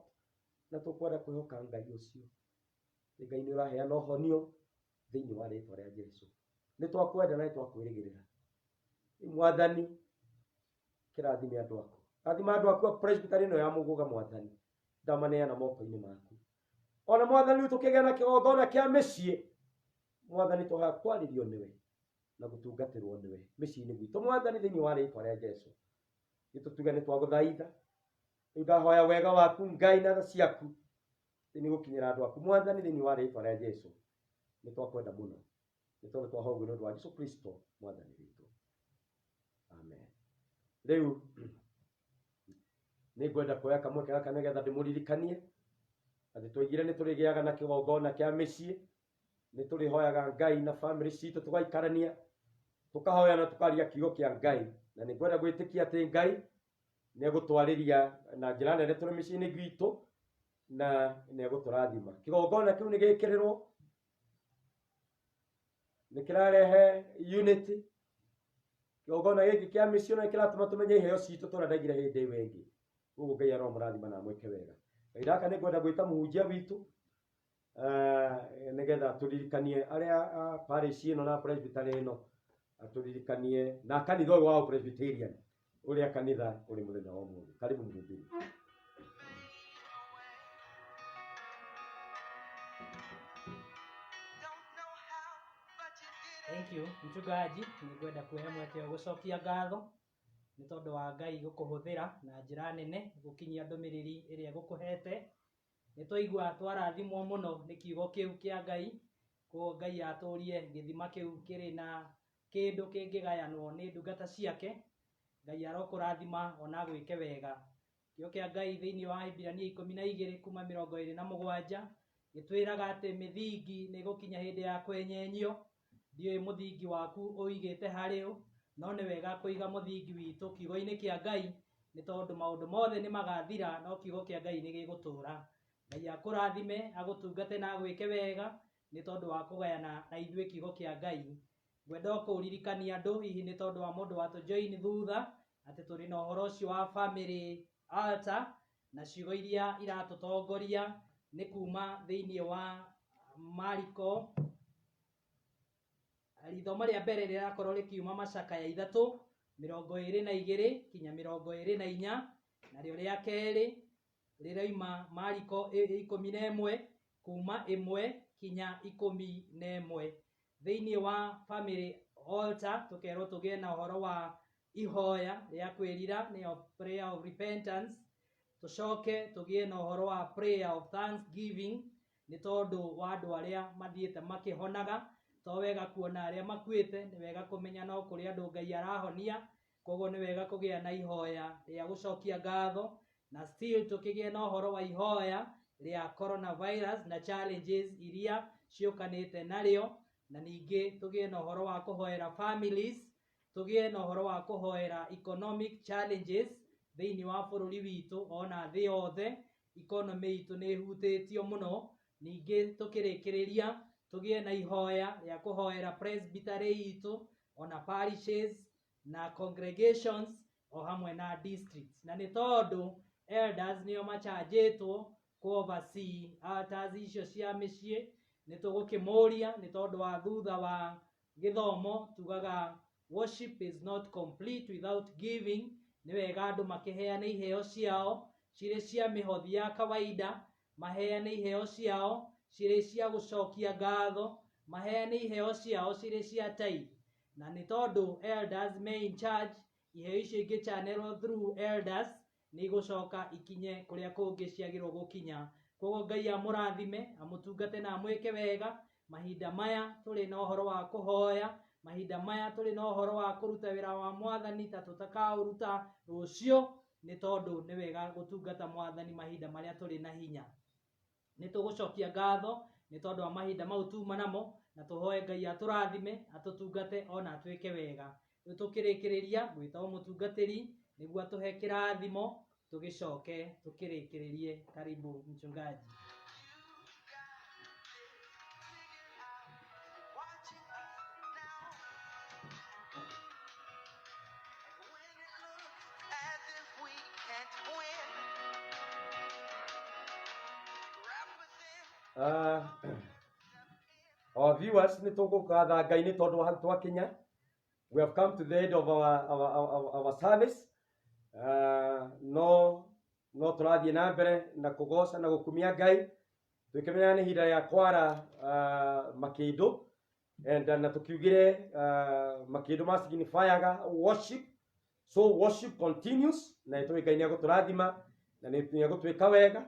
Na tũkwenda kwĩhoka Ngai ũcio. Ngai nĩ ũraheana ũhonio thĩinĩ wa rĩĩtwa rĩa Jesũ. Nĩ twakwenda na nĩ twakwĩrĩgĩrĩra. Mwathani, kĩrathime andũ aku. Rathima andũ aku a presbytery ĩno ya Mũgũga Mwathani. Ndamaneana moko-inĩ maku. Ona Mwathani tũkĩgĩa na kĩgongona kĩa mĩciĩ. Mwathani tũhoya kwarĩrio nĩwe na gũtungatĩrwo nĩwe mĩciĩ-inĩ gwitũ. Mwathani thĩinĩ wa rĩĩtwa rĩa Jesũ. Gĩtũtuge nĩ twagũthaitha. Rĩu ndahoya wega waku Ngai na tha ciaku. Nĩ gũkinyĩra andũ aku. Mwathani thĩinĩ wa rĩĩtwa rĩa Jesũ. Nĩ twakwenda mũno. Nĩ tondũ twahoya ũguo nĩ ũndũ wa Jesũ Kristo Mwathani witũ. Amen. Rĩu nĩ ngwenda kuoya kamweke gaka nĩgetha ndĩmũririkanie atĩ twaigire nĩ tũrĩgĩaga na kĩgongona kĩa mĩciĩ. Nĩ tũrĩhoyaga Ngai na family citũ tũgaikarania tũkahoya na tũkaria kiugo kĩa Ngai. Na nĩ ngwenda gwĩtĩkia atĩ Ngai nĩ egũtwarĩria na njĩra nene tũrĩ mĩciĩ-inĩ gwitũ na nĩ egũtũrathima. Kĩgongona kĩu nĩ gĩkĩrĩrwo nĩ kĩrarehe unity. Kĩgongona gĩkĩ kĩa mĩciĩ na kĩratũma tũmenye iheo citũ tũrĩa ndaigire hĩndĩ ĩyo ĩngĩ. Ũguo Ngai aromũrathima na mwĩke wega. Ngai ndaka nĩ ngwenda gwĩta mũhunjia witũ nĩgetha tũririkanie arĩa parish ĩno na presbytery ĩno, tũririkanie na kanitha ũyũ wa Presbyterian ũrĩa kanitha ũrĩ mũthenya wa ũmũthĩ. Karibu mhubiri. Thank you mchungaji. Nĩngwenda kuoya mweke wa gũcokia ngatho nĩ tondũ wa Ngai gũkũhũthĩra na njĩra nene gũkinyia ndũmĩrĩri ĩrĩa gũkũhete. Nĩ twaigua twarathimwo mũno nĩ kiugo kĩu kĩa Ngai. Koguo Ngai atũrie gĩthima kĩu kĩrĩ na kĩndũ kĩngĩgayanwo nĩ ndungata ciake. Ngai arokũrathima ona gwĩke wega. Kiugo kĩa Ngai thĩinĩ wa Ibrania 12 kuma 27 gĩtwĩraga atĩ mĩthingi nĩ gũkinya hĩndĩ ya kwenyenyio. Ndiũĩ mũthingi waku ũigĩte harĩ ũ, no nĩ wega kũiga mũthingi witũ kiugo-inĩ kĩa Ngai nĩ tondũ maũndũ mothe nĩ magathira no kiugo kĩa Ngai nĩ gĩgũtũra. Ngai akũrathime agũtungate na gwĩke wega nĩ tondũ wa kũgayana na ithuĩ kiugo kĩa Ngai. Ngwenda kũririkania andũ hihi nĩ tondũ wa mũndũ wa tũjoin thutha atĩ tũrĩ na ũhoro ũcio wa family altar na ciugo iria iratũtongoria nĩ kuma thĩinĩ wa Mariko. Ithomo rĩa mbere rĩrakorwo rĩkiuma Macakaya 3:22 kinya 24, narĩo rĩa kerĩ rĩraima Mariko 11 kuma 1 kinya 11. Thĩinĩ wa family altar tũkerwo tũgĩe na ũhoro wa ihoya rĩa kwĩrira nĩyo prayer of repentance. Tũcoke tũgĩe na ũhoro wa prayer of thanksgiving nĩ tondũ wa andũ arĩa mathiĩte makĩhonaga. To wega kuona arĩa makuĩte, nĩ wega kũmenya no kũrĩ andũ Ngai arahonia. Koguo nĩ wega kũgĩa na ihoya rĩa gũcokia ngatho. Na still tũkĩgĩa na ũhoro wa ihoya rĩa coronavirus na challenges iria ciũkanĩte narĩo. Na ningĩ tũgĩe na ũhoro wa kũhoera families, tũgĩe na ũhoro wa kũhoera economic challenges thĩinĩ wa bũrũri witũ ona thĩ yothe. Economy itũ nĩ ĩhutĩtio mũno. Ningĩ tũkĩrĩkĩrĩria tũgĩe na ihoya rĩa kũhoera presbytery itũ ona parishes na congregations o hamwe na districts. Na nĩ tondũ elders nĩo machanjĩtwo oversee altars icio cia mĩciĩ, nĩ tũgũkĩmũria nĩ tondũ wa thutha wa gĩthomo tugaga worship is not complete without giving. Nĩ wega andũ makĩheane iheo ciao cirĩ cia mĩhothi ya kawaida, maheane iheo ciao cirĩ cia gũcokia ngatho, maheane iheo ciao cirĩ cia tithe. Na nĩ tondũ elders me in charge, iheo icio ingĩ channeled through elders nĩ igũcoka ikinye kũrĩa kũngĩ ciagĩrwo gũkinya. Koguo Ngai amũrathime, amũtungate na amwĩke wega. Mahinda maya tũrĩ na ũhoro wa kũhoya, mahinda maya tũrĩ na ũhoro wa kũruta wĩra wa Mwathani ta tũtakaũruta rũciũ, nĩ tondũ nĩ wega gũtungata Mwathani mahinda marĩa tũrĩ na hinya. Nĩ tũgũcokia ngatho nĩ tondũ wa mahinda mau tuma namo, na tũhoe Ngai atũrathime atũtungate ona atwĩke wega. Rĩu tũkĩrĩkĩrĩria gwĩta mũtungatĩri nĩguo atũhe kĩrathimo, tũgĩcoke tũkĩrĩkĩrĩrie. Karibu mchungaji. Our viewers, ni tũgũkatha Ngai nĩ tondũ wa twakinya. We have come to the end of our service. No tũrathiĩ na mbere na kũgoca na gũkumia Ngai. Twĩkĩmenya nĩ ihinda rĩa kwara makĩndũ. And na tukiugire makĩndũ ma signifyaga worship. So worship continues. Na ĩtũĩ Ngai nĩ agũtũrathima na nĩ agũtwĩka wega.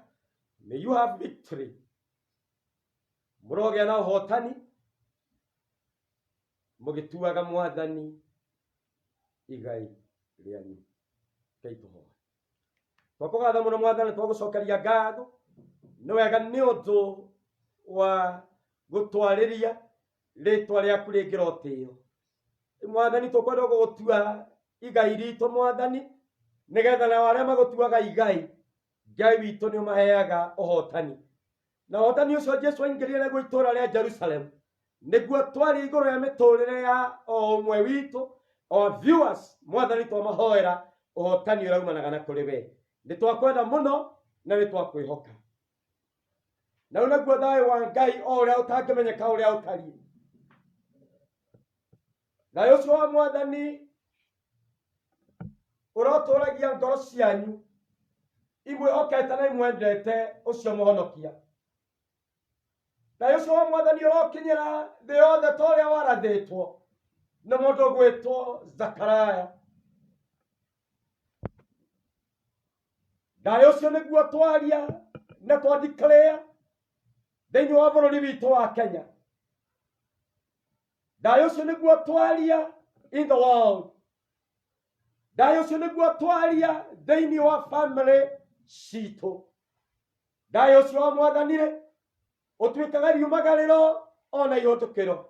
May you have victory. Mũrogĩa na ũhotani. Mũgĩtuaga Mwathani igai rĩanyu. Ngai tũhoe. Twakũgatha mũno Mwathani, twagũcokeria ngatho. Nĩ wega nĩ ũndũ wa gũtwarĩria rĩtwa rĩaku rĩngĩ rotĩo. Mwathani tũkwenda gũgũtua igai ritũ Mwathani, nĩgetha na arĩa magũtuaga igai, Ngai witũ nĩ ũmaheaga ũhotani. Na ũhotani ũcio Jesũ aingĩrire naguo itũũra rĩa Jerusalem, nĩguo twarĩ igũrũ ya mĩtũrĩre ya o ũmwe witũ. Our viewers, Mwathani twamahoera ũhotani ũraumanaga na kũrĩ we. Nĩ twakwenda mũno na nĩ twakwĩhoka. Na rĩu naguo thayũ wa Ngai o ũrĩa ũtangĩmenyeka ũrĩa ũtariĩ. Thayũ ũcio wa Mwathani ũrotũũragia ngoro cianyu, imwĩhokete na imwendete ũcio mũhonokia. Thayũ ũcio wa Mwathani ũrokinyĩra thĩ yothe ta ũrĩa warathĩtwo nĩ mũndũ ũgwĩtwo Zakaraya. Thayũ ũcio nĩguo twaria na twandeclare thĩinĩ wa bũrũri witũ wa Kenya. Thayũ ũcio nĩguo twaria in the world. Thayũ ũcio nĩguo twaria thĩinĩ wa family citũ. Thayũ ũcio wa Mwathani ũtuĩkaga riumagarĩro ona ihũtũkĩro.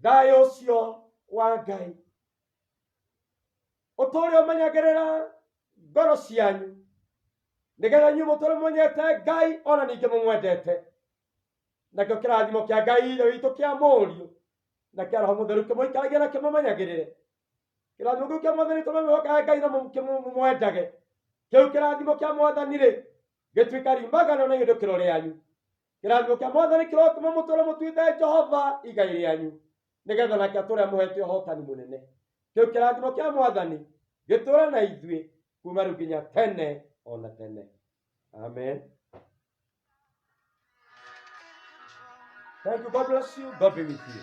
Thayũ ũcio wa Ngai ũtũũre ũmenyagĩrĩra ngoro cianyu, nĩgetha inyuĩ mũtũũre mũmenyete Ngai ona ningĩ mũmwendete. Nakĩo kĩrathimo kĩa Ngai ithe witũ kĩa mũriũ na kĩa Roho Mũtheru kĩmũikaragie na kĩmũmenyagĩrĩre. Kĩrathimo kĩu kĩa Mwathani tũmehokaga Ngai na mũmwendage. Kĩu kĩrathimo kĩa Mwathani gĩtuĩka riumagano na ihũthũkĩro rĩanyu. Kĩrathimo kĩa Mwathani kĩrotũma mũtũũre mũtuĩte Jehova igai rĩanyu, nĩgetha nake atũũre amũhete ũhotani mũnene. Kĩu kĩrathimo kĩa Mwathani gĩtũũre na ithuĩ kuuma rĩu nginya tene ona tene. Amen. Thank you. God bless you. God be with you.